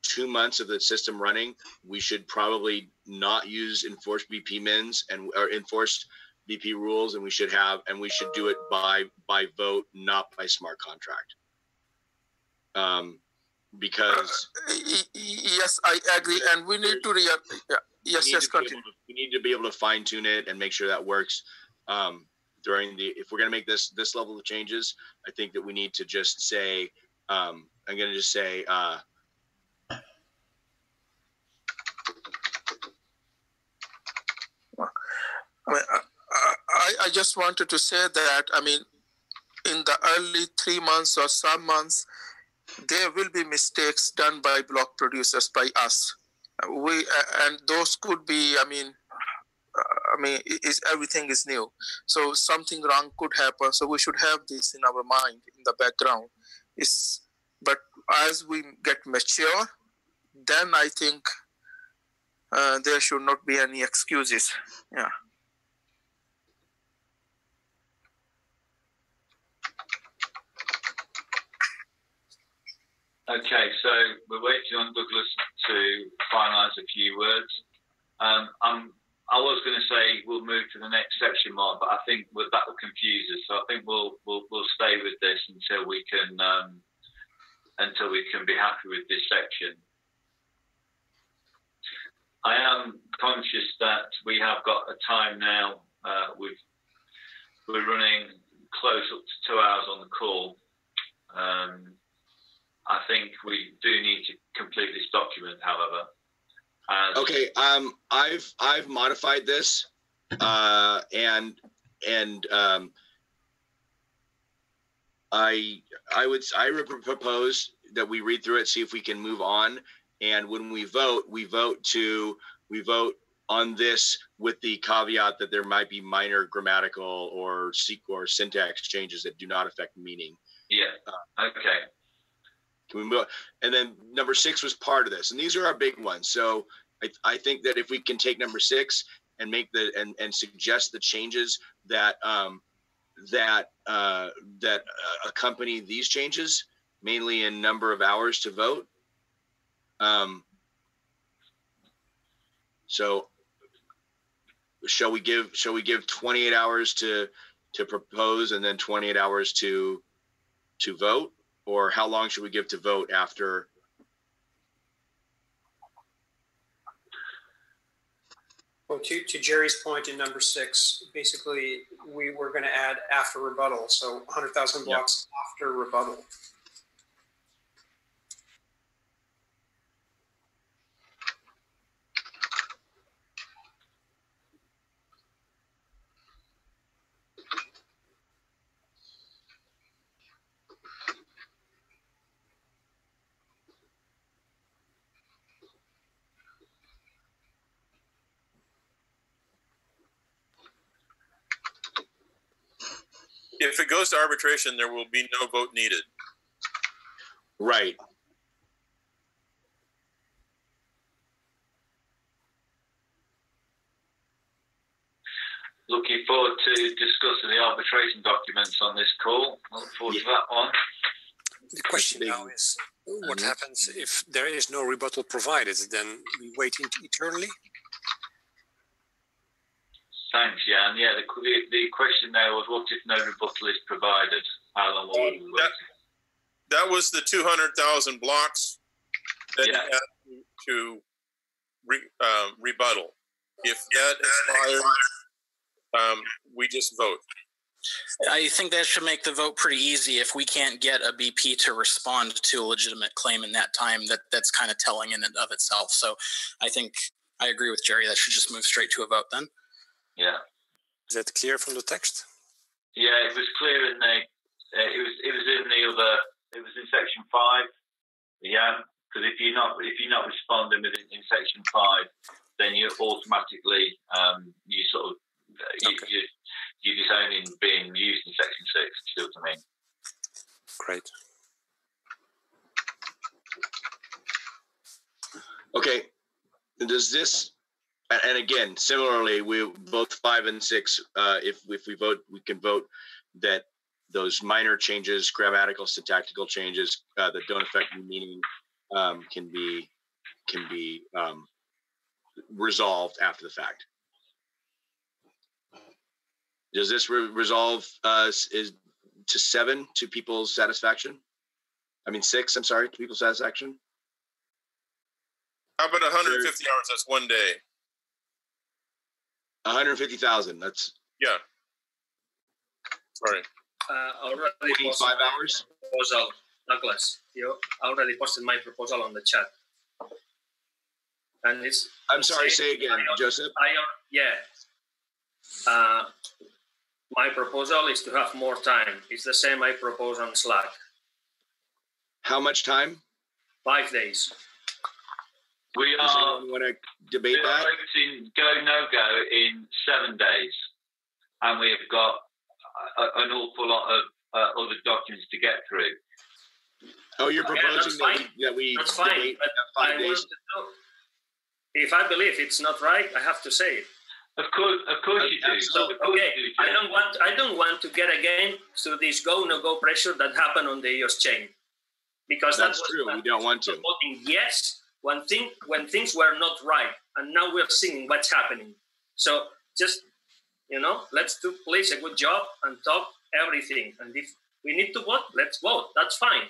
2 months of the system running, we should probably not use enforced BP mins or enforced BP rules, and we should do it by vote, not by smart contract. Because yes, I agree, and we need to continue. We need to be able to fine tune it and make sure that works. If we're going to make this level of changes, I think that we need to just say, I'm going to just say, I just wanted to say that, I mean, in the early 3 months or some months, there will be mistakes done by block producers, by us. And those could be, everything is new. So something wrong could happen. So we should have this in our mind, in the background. But as we get mature, then I think there should not be any excuses. Yeah. Okay, so we're waiting on Douglas to finalise a few words. I was going to say we'll move to the next section, Mark, but I think that will confuse us. So I think we'll stay with this until we can be happy with this section. I am conscious that we have got a time now. We're running close up to 2 hours on the call. I think we do need to complete this document, however. Okay, I've modified this, and I would propose that we read through it, see if we can move on, and when we vote on this with the caveat that there might be minor grammatical or syntax changes that do not affect meaning. Yeah. Okay. Can we move? And then number 6 was part of this, and these are our big ones. So I think that if we can take number 6 and make and suggest the changes that accompany these changes, mainly in number of hours to vote. So shall we give 28 hours to propose and then 28 hours to vote? Or how long should we give to vote after? Well, to Jerry's point in number 6, basically we were going to add after rebuttal, so 100,000 blocks after rebuttal. If it goes to arbitration, there will be no vote needed. Right. Looking forward to discussing the arbitration documents on this call. I look forward to that one. The question now is, what happens if there is no rebuttal provided? Then we wait eternally? Thanks, Jan. Yeah, the question there was, what if no rebuttal is provided? How long will we wait? That was the 200,000 blocks that you had to rebuttal. If that expires, we just vote. I think that should make the vote pretty easy. If we can't get a BP to respond to a legitimate claim in that time, that's kind of telling in and of itself. So I think I agree with Jerry. That should just move straight to a vote then. Yeah. Is that clear from the text? Yeah, it was clear in the. It was in the other. It was in section 5. Yeah, because if you're not responding in section 5, then you automatically you sort of you're disowning being used in section 6. You see what I mean? Great. Okay. Does this? And again, similarly, we both 5 and 6. If we vote, we can vote that those minor changes, grammatical, syntactical changes that don't affect the meaning, can be resolved after the fact. Does this resolve is to 7 to people's satisfaction? I mean 6. I'm sorry, to people's satisfaction. How about 150 hours? That's one day. 150,000. That's Sorry. Already 25 hours. Proposal, Douglas. You already posted my proposal on the chat, and it's. I'm sorry. Say again, Joseph. My proposal is to have more time. It's the same I propose on Slack. How much time? 5 days. We Does anyone want to debate that? Voting go no go in 7 days, and we've got an awful lot of other documents to get through. Oh, you're proposing that we that's fine, debate but 5 days? If I believe it's not right, I have to say it. Of course you do. Okay, I don't want to get again to this go no go pressure that happened on the EOS chain, because that's true. We don't want to voting yes when things were not right, and now we're seeing what's happening. So just let's do please a good job and talk everything. And if we need to vote, let's vote. That's fine.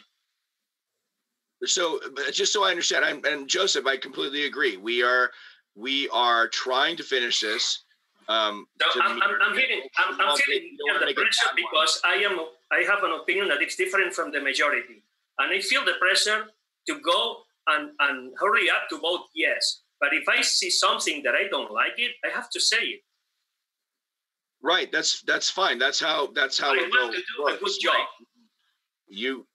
So just so I understand, and Joseph, I completely agree. We are trying to finish this. I'm feeling the pressure because I have an opinion that is different from the majority, and I feel the pressure to go and hurry up to vote yes. But if I see something that I don't like it, I have to say it. Right. That's fine. That's how I want to do a good job. You,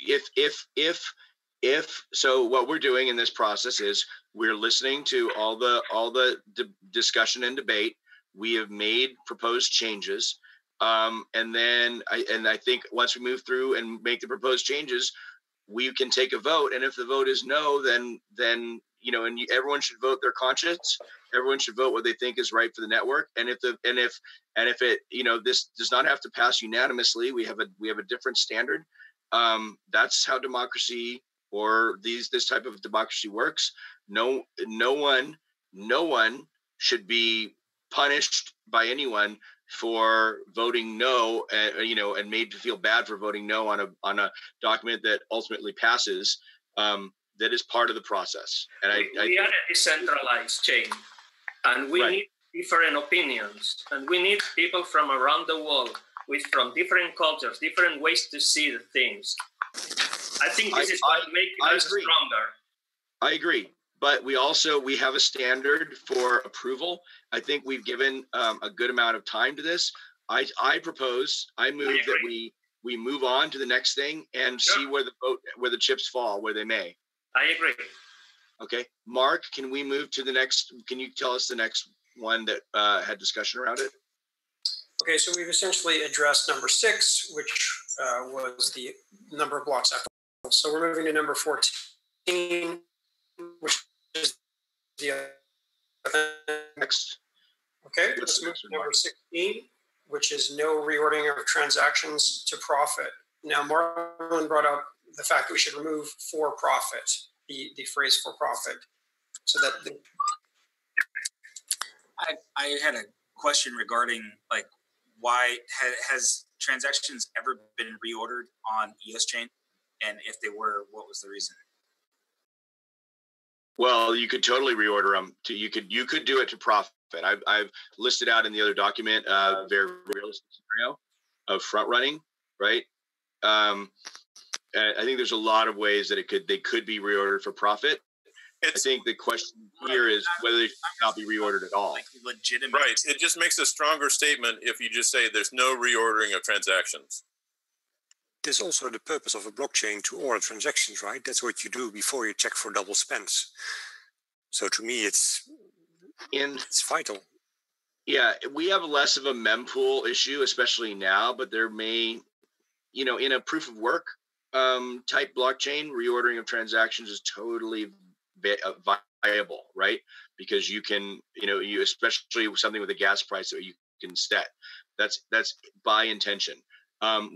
if so, what we're doing in this process is we're listening to all the discussion and debate. We have made proposed changes, and then I think once we move through and make the proposed changes, we can take a vote. And if the vote is no, then and everyone should vote their conscience. Everyone should vote what they think is right for the network. And if it this does not have to pass unanimously, we have a different standard. That's how democracy or this type of democracy works. No one should be punished by anyone for voting no, and made to feel bad for voting no on a document that ultimately passes. That is part of the process. And we are a decentralized chain, and we need different opinions, and we need people from around the world from different cultures, different ways to see the things. I think this is what makes us stronger. I agree. But we have a standard for approval. I think we've given a good amount of time to this. I move that we move on to the next thing and see where the chips fall, where they may. I agree. Okay. Mark, can we move to the next? Can you tell us the next one that had discussion around it? Okay, so we've essentially addressed number 6, which was the number of blocks after. So we're moving to number 14, which is the next. Okay, let's move to number 16, which is no reordering of transactions to profit. Now, Marlon brought up the fact that we should remove for profit, the phrase for profit, so that I had a question regarding why has transactions ever been reordered on EOS chain, and if they were, what was the reason? Well, you could totally reorder them you could do it to profit. I've listed out in the other document very realistic scenario of front running, right? I think there's a lot of ways that they could be reordered for profit. I think the question here is whether they should not be reordered at all. Legitimate. Right. It just makes a stronger statement if you just say there's no reordering of transactions. There's also the purpose of a blockchain to order transactions, right? That's what you do before you check for double spends. So to me, it's vital. Yeah, we have less of a mempool issue, especially now, but there may, in a proof of work type blockchain, reordering of transactions is totally viable, right? Because you can, you especially with something with a gas price that you can set. That's by intention.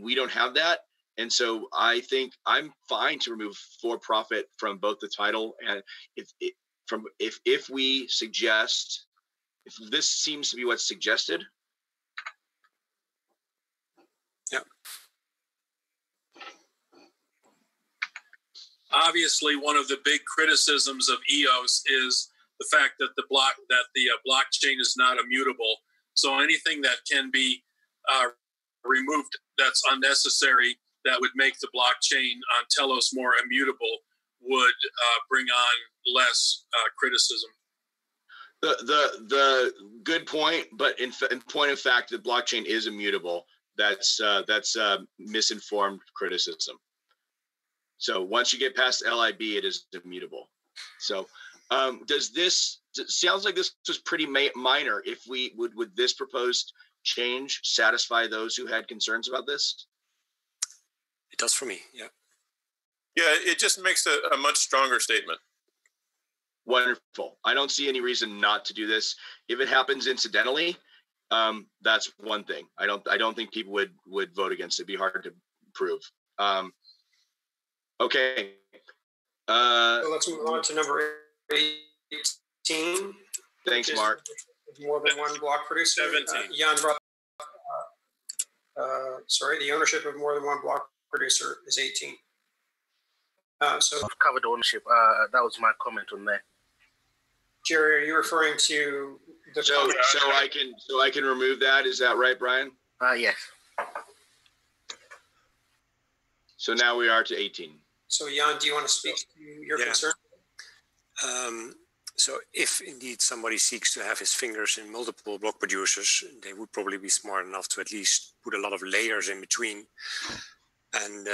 We don't have that, and so I think I'm fine to remove for profit from both the title and if we suggest, if this seems to be what's suggested, Yeah. Obviously, one of the big criticisms of EOS is the fact that the blockchain is not immutable. So anything that can be removed that's unnecessary that would make the blockchain on Telos more immutable would bring on less criticism. The good point, but in point of fact, the blockchain is immutable. That's misinformed criticism. So once you get past LIB, it is immutable. So sounds like this was pretty minor. If we would this proposed change satisfy those who had concerns about this? It does for me. Yeah. Yeah, it just makes a much stronger statement. Wonderful. I don't see any reason not to do this. If it happens incidentally, that's one thing. I don't think people would vote against it. It'd be hard to prove. Okay. So let's move on to number 18. Thanks, Mark. More than one block producer. 17. Jan brought, the ownership of more than one block producer is 18. So I've covered ownership. That was my comment on there. Jerry, are you referring to the so I can remove that? Is that right, Brian? Yes. So now we are to 18. So Jan, do you want to speak to your concern? So if indeed somebody seeks to have his fingers in multiple block producers, they would probably be smart enough to at least put a lot of layers in between. And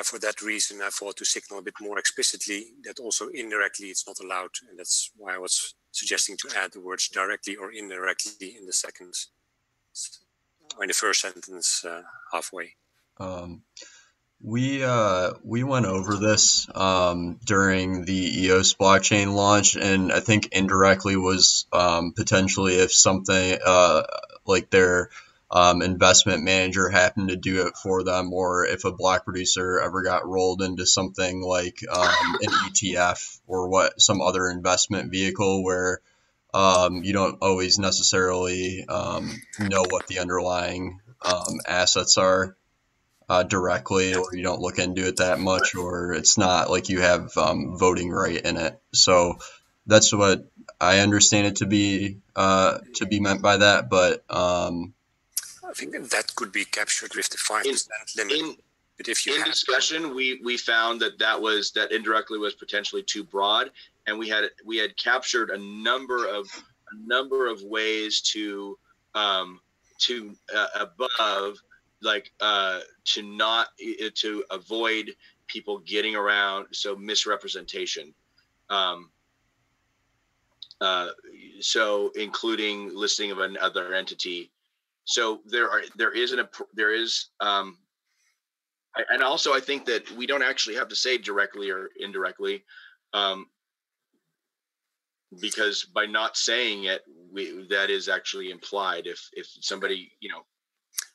for that reason, I thought to signal a bit more explicitly that also indirectly it's not allowed. And that's why I was suggesting to add the words directly or indirectly in the second, or in the first sentence halfway. We went over this during the EOS blockchain launch, and I think indirectly was potentially if something like their investment manager happened to do it for them, or if a block producer ever got rolled into something like an ETF or some other investment vehicle where you don't always necessarily know what the underlying assets are directly, or you don't look into it that much, or it's not like you have voting right in it. So that's what I understand it to be meant by that. But I think that could be captured with the 5% limit. But if you in discussion, we found that indirectly was potentially too broad, and we had captured a number of ways to above, like to avoid people getting around, so misrepresentation. So including listing of another entity. So there is, and also I think that we don't actually have to say directly or indirectly, because by not saying it, that is actually implied. If somebody,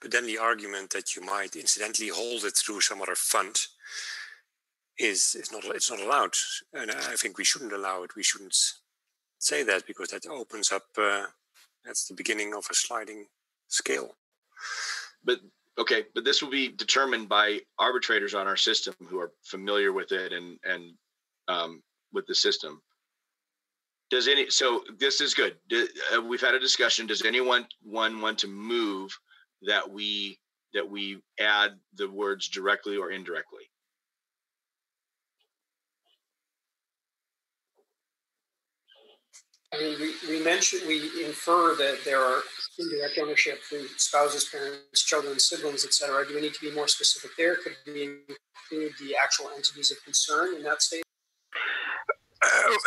But then the argument that you might incidentally hold it through some other fund it's not allowed, and I think we shouldn't allow it. We shouldn't say that, because that opens up. That's the beginning of a sliding scale. But this will be determined by arbitrators on our system who are familiar with it and with the system. So this is good. We've had a discussion. Does anyone want to move that we add the words directly or indirectly? I mean, we infer that there are indirect ownership through spouses, parents, children, siblings, etc. Do we need to be more specific there? Could we include the actual entities of concern in that statement?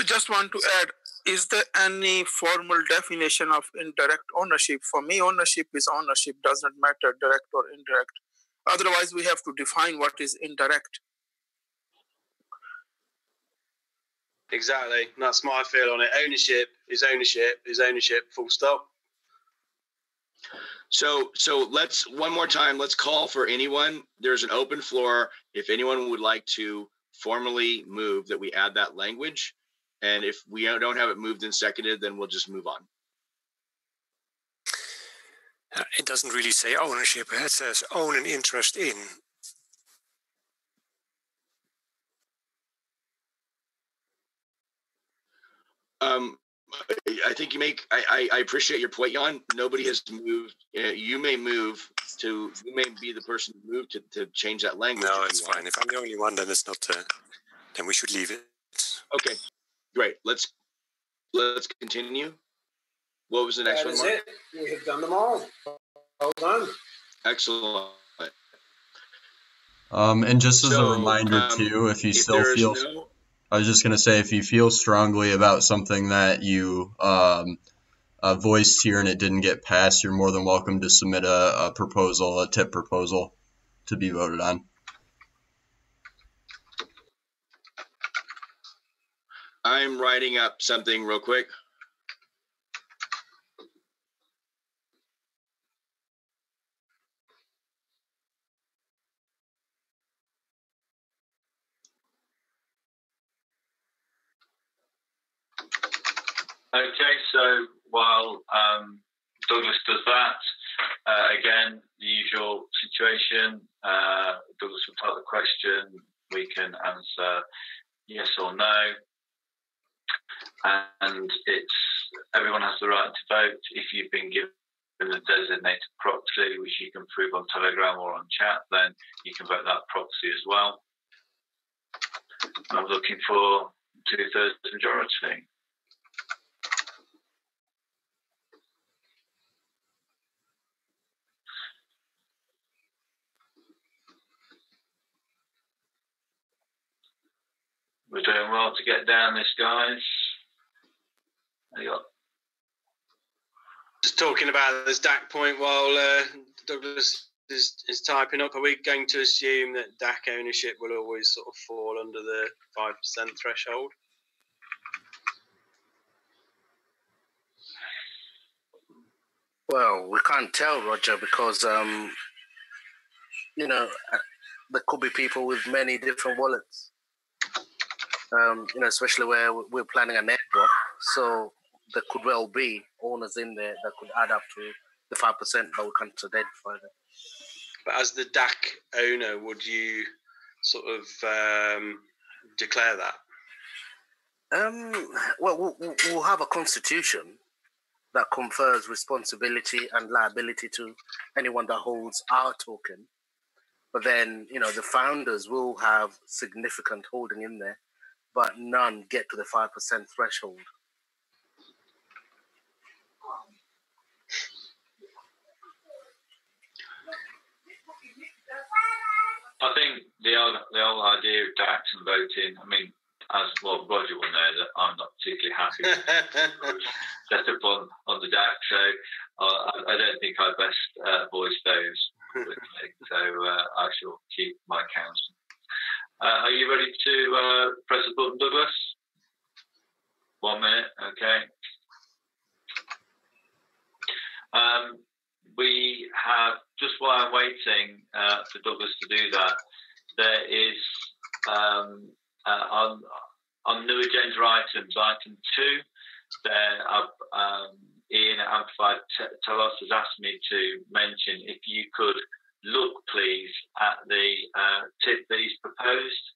Just want to add, is there any formal definition of indirect ownership? For me, ownership is ownership, doesn't matter direct or indirect. Otherwise, we have to define what is indirect. Exactly. That's my feel on it. Ownership is ownership, full stop. So let's one more time. Let's call for anyone. There's an open floor. If anyone would like to formally move that we add that language, and if we don't have it moved and seconded, then we'll just move on. It doesn't really say ownership. It says own an interest in. I think you make. I appreciate your point, Jan. Nobody has moved. You may move to. You may be the person who moved to change that language. No, it's fine. If I'm the only one, then it's not. Then we should leave it. Okay, great. Let's continue. What was the next one, Mark? That is it. We have done them all. Well done. Excellent. And just as a reminder too, if you still feel, I was just going to say, if you feel strongly about something that you voiced here and it didn't get passed, you're more than welcome to submit a proposal, a tip proposal to be voted on. I'm writing up something real quick. Okay, so while Douglas does that, again, the usual situation. Douglas will type the question. We can answer yes or no. And everyone has the right to vote. If you've been given a designated proxy, which you can prove on Telegram or on chat, then you can vote that proxy as well. I'm looking for 2/3 majority. We're doing well to get down this, guys. Just talking about this DAC point while Douglas is typing up. Are we going to assume that DAC ownership will always sort of fall under the 5% threshold? Well, we can't tell, Roger, because there could be people with many different wallets. Especially where we're planning a network, so there could well be owners in there that could add up to the 5%, but we can't identify them. But as the DAC owner, would you sort of declare that? Well, we'll have a constitution that confers responsibility and liability to anyone that holds our token. But then, the founders will have significant holding in there, but none get to the 5% threshold. I think the whole idea of DAX and voting, I mean, Roger will know that I'm not particularly happy with set up on the DAX, so I don't think I best voice those publicly, so I shall keep my counsel. Are you ready to press the button, Douglas? 1 minute, okay. We have, just while I'm waiting for Douglas to do that, there is on new agenda items, item 2, there Ian at Amplified Telos has asked me to mention if you could look, please, at the tip that he's proposed.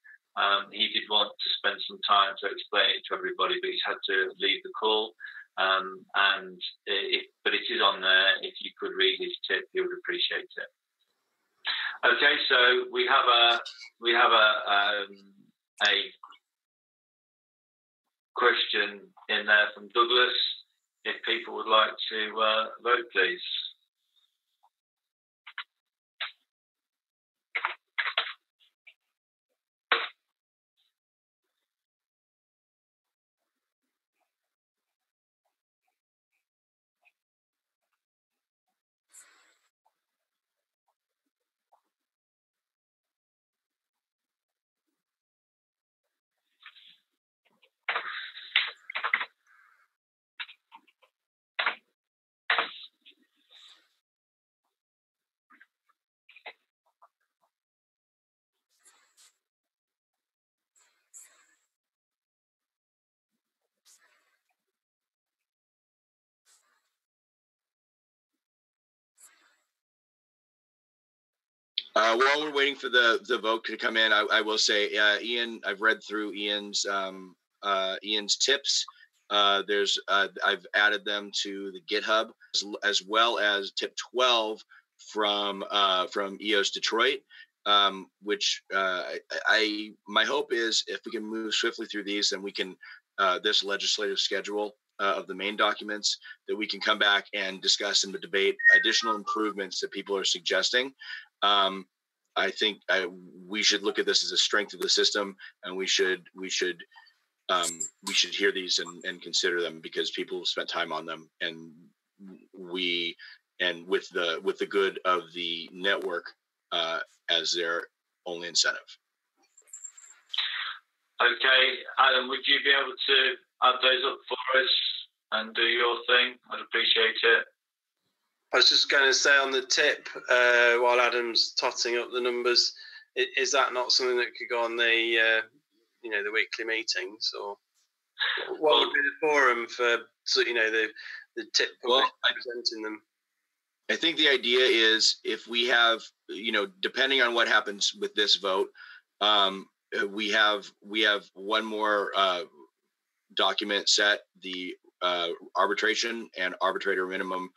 He did want to spend some time to explain it to everybody, but he's had to leave the call. But it is on there. If you could read his tip, he would appreciate it. Okay, so we have a question in there from Douglas. If people would like to vote, please. While we're waiting for the vote to come in, I will say, Ian, I've read through Ian's tips. I've added them to the GitHub, as well as tip 12 from EOS Detroit, which my hope is if we can move swiftly through these, then we can this legislative schedule of the main documents, that we can come back and discuss and debate additional improvements that people are suggesting. I think we should look at this as a strength of the system, and we should hear these and consider them, because people have spent time on them, and with the good of the network as their only incentive. Okay, Adam, would you be able to add those up for us and do your thing? I'd appreciate it. I was just going to say on the tip, while Adam's totting up the numbers, is that not something that could go on the the weekly meetings, or what would be the forum for the tip presenting them? I think the idea is, if we have, depending on what happens with this vote, we have one more document set, the arbitration and arbitrator minimum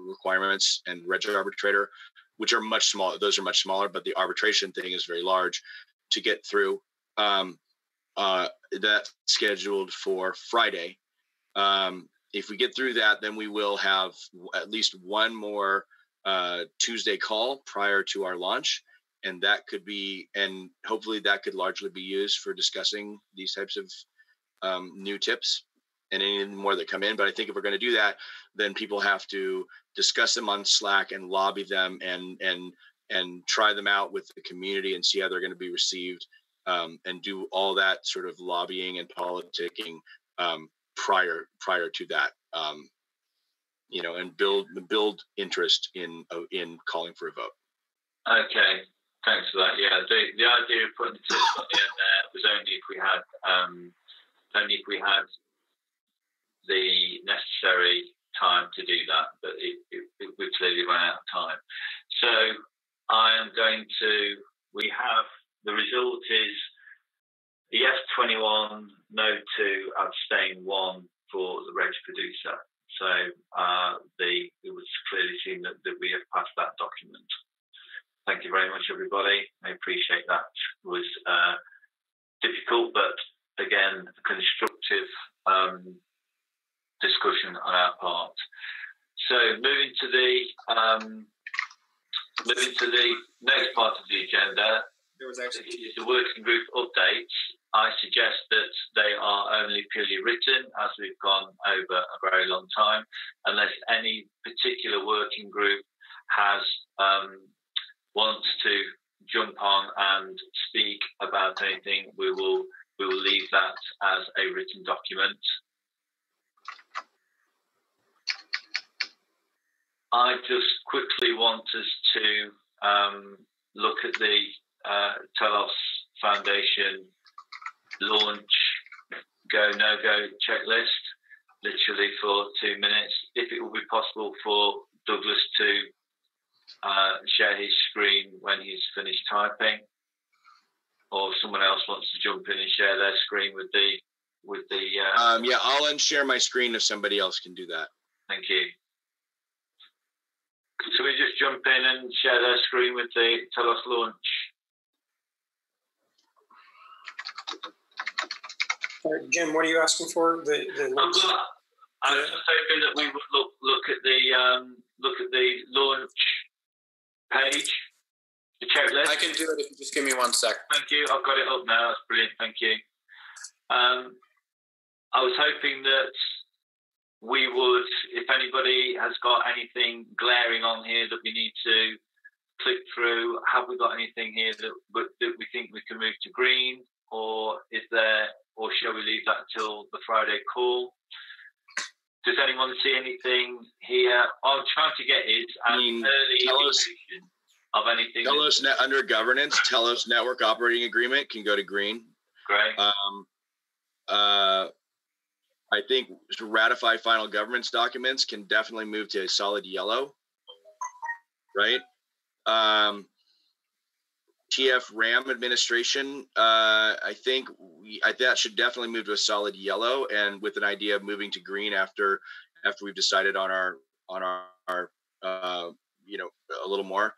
requirements and reg arbitrator, which are much smaller. Those are much smaller, but the arbitration thing is very large to get through. That's scheduled for Friday. If we get through that, then we will have at least one more Tuesday call prior to our launch. And that could be, and hopefully that could largely be used for discussing these types of new tips and any more that come in. But I think if we're going to do that, then people have to discuss them on Slack and lobby them and try them out with the community and see how they're going to be received, and do all that sort of lobbying and politicking prior to that, and build interest in calling for a vote. Okay, thanks for that. Yeah, the idea of putting the tips on the end there was only if we had the necessary time to do that, but we clearly ran out of time. So I am going to. We have the result is yes 21, no 2, abstain 1 for the reg producer. So it was clearly seen that we have passed that document. Thank you very much, everybody. I appreciate that. It was difficult, but again, a constructive discussion on our part. So moving to the next part of the agenda, there was actually the working group updates. I suggest that they are only purely written, as we've gone over a very long time. Unless any particular working group wants to jump on and speak about anything, we will leave that as a written document. I just quickly want us to look at the Telos Foundation launch go no-go checklist, literally for 2 minutes. If it will be possible for Douglas to share his screen when he's finished typing, or if someone else wants to jump in and share their screen with the yeah, I'll unshare my screen if somebody else can do that. Thank you. Could we just jump in and share their screen with the Telos launch? Jim, what are you asking for? The I was hoping that we would look at the launch page, the checklist. I can do it if you just give me 1 sec. Thank you. I've got it up now. That's brilliant. Thank you. I was hoping that we would, if anybody has got anything glaring on here that we need to click through, have we got anything here that we think we can move to green, or shall we leave that till the Friday call? Does anyone see anything here? All I'm trying to get is an early indication of anything. Telos under governance, Telos network operating agreement can go to green. Great. I think to ratify final governance documents can definitely move to a solid yellow, right? TF RAM administration, I think that should definitely move to a solid yellow, and with an idea of moving to green after we've decided on our a little more.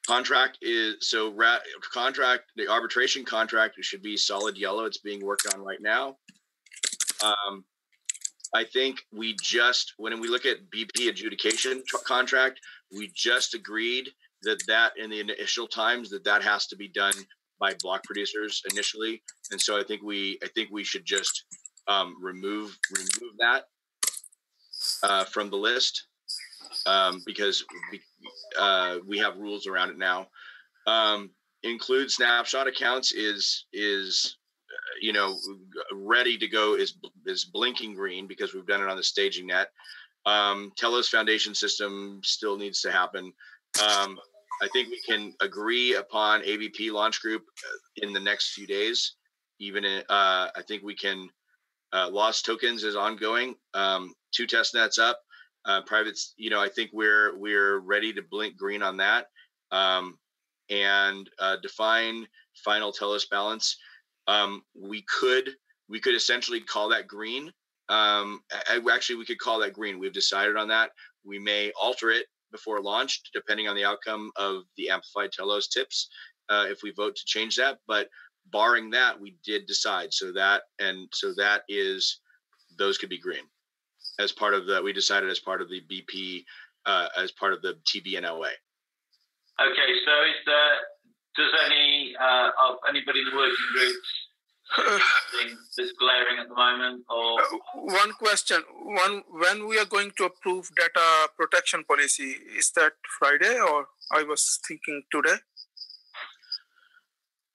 Contract is the arbitration contract should be solid yellow. It's being worked on right now. I think when we look at BP adjudication contract, we just agreed that in the initial times that has to be done by block producers initially, and so I think we should just remove that from the list because we have rules around it now. Include snapshot accounts is ready to go, is blinking green because we've done it on the staging net. Telos foundation system still needs to happen. I think we can agree upon AVP launch group in the next few days. I think we can. Lost tokens is ongoing. 2 test nets up. Privates. I think we're ready to blink green on that. And define final Telos balance. We could essentially call that green. Actually, we could call that green. We've decided on that. We may alter it before launch, depending on the outcome of the amplified Telos tips, if we vote to change that. But barring that, we did decide. So that is, those could be green as part of we decided as part of the BP, as part of the TBNLA. Okay, so does anybody in the working groups that's glaring at the moment, or one question? When we are going to approve data protection policy, is that Friday, or I was thinking today?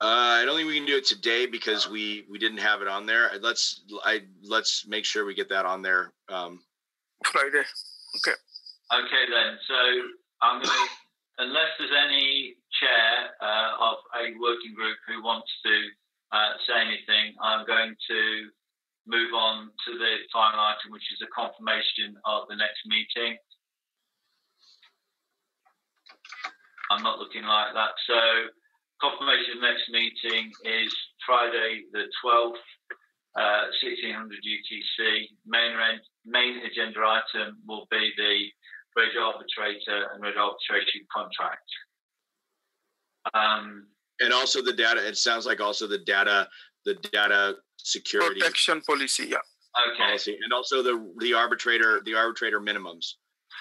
I don't think we can do it today because we didn't have it on there. Let's make sure we get that on there. Friday. Okay. Okay then. So I'm going to, unless there's any chair of a working group who wants to say anything, I'm going to move on to the final item, which is a confirmation of the next meeting. I'm not looking like that. So confirmation of next meeting is Friday the 12th, 1600 UTC. Main agenda item will be the reg arbitrator and reg arbitration contract. And also the data. It sounds like also the data security protection policy. Yeah. Okay. Policy, and also the arbitrator minimums.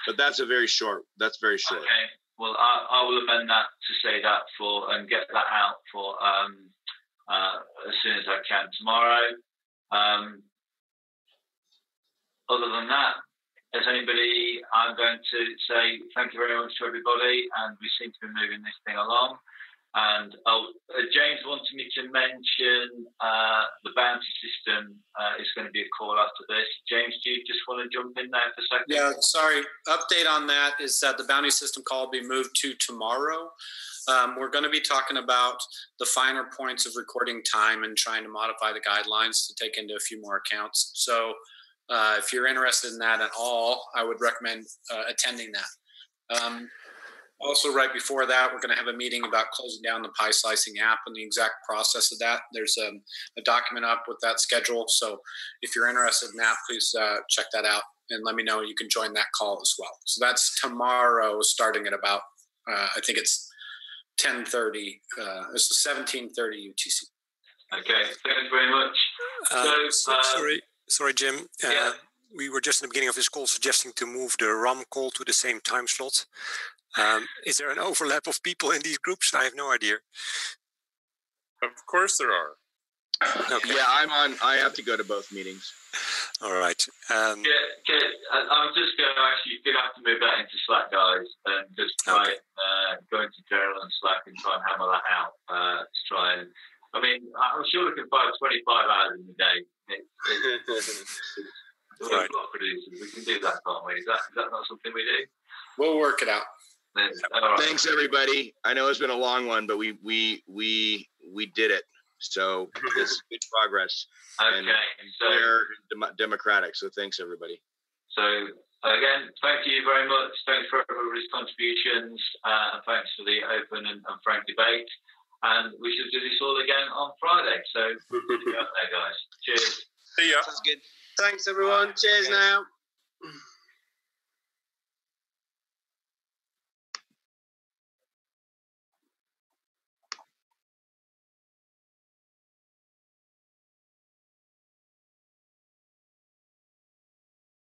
But that's very short. Okay. Well, I will amend that to say that and get that out for as soon as I can tomorrow. Other than that, is anybody? I'm going to say thank you very much to everybody, and we seem to be moving this thing along. And James wanted me to mention the bounty system is going to be a call after this. James, do you just want to jump in there for a second? Yeah, sorry. Update on that is that the bounty system call will be moved to tomorrow. We're going to be talking about the finer points of recording time and trying to modify the guidelines to take into a few more accounts. So if you're interested in that at all, I would recommend attending that. Also, right before that, we're going to have a meeting about closing down the pie slicing app and the exact process of that. There's a document up with that schedule. So if you're interested in that, please check that out and let me know. You can join that call as well. So that's tomorrow starting at about, I think it's 10:30. It's 17:30 UTC. Okay, thanks very much. Sorry, Jim. Yeah. We were just in the beginning of this call suggesting to move the RAM call to the same time slot. Is there an overlap of people in these groups? I have no idea. Of course there are. Okay. Yeah, I have to go to both meetings. All right. I'm just going to ask you, you're going to have to move that into Slack, guys, and just try go into Gerald and Slack and try and hammer that out. To try and, I mean, I'm sure we can find 25 hours in the day. Right. We can do that, can't we? Is that not something we do? We'll work it out. Right. Thanks, everybody. I know it's been a long one, but we did it. So it's good progress. Okay. And they're democratic. So thanks, everybody. So Again, thank you very much. Thanks for everybody's contributions, and thanks for the open and frank debate. And we shall do this all again on Friday. So, see you out there, guys. Cheers. See ya. Sounds good. Thanks, everyone. Cheers now.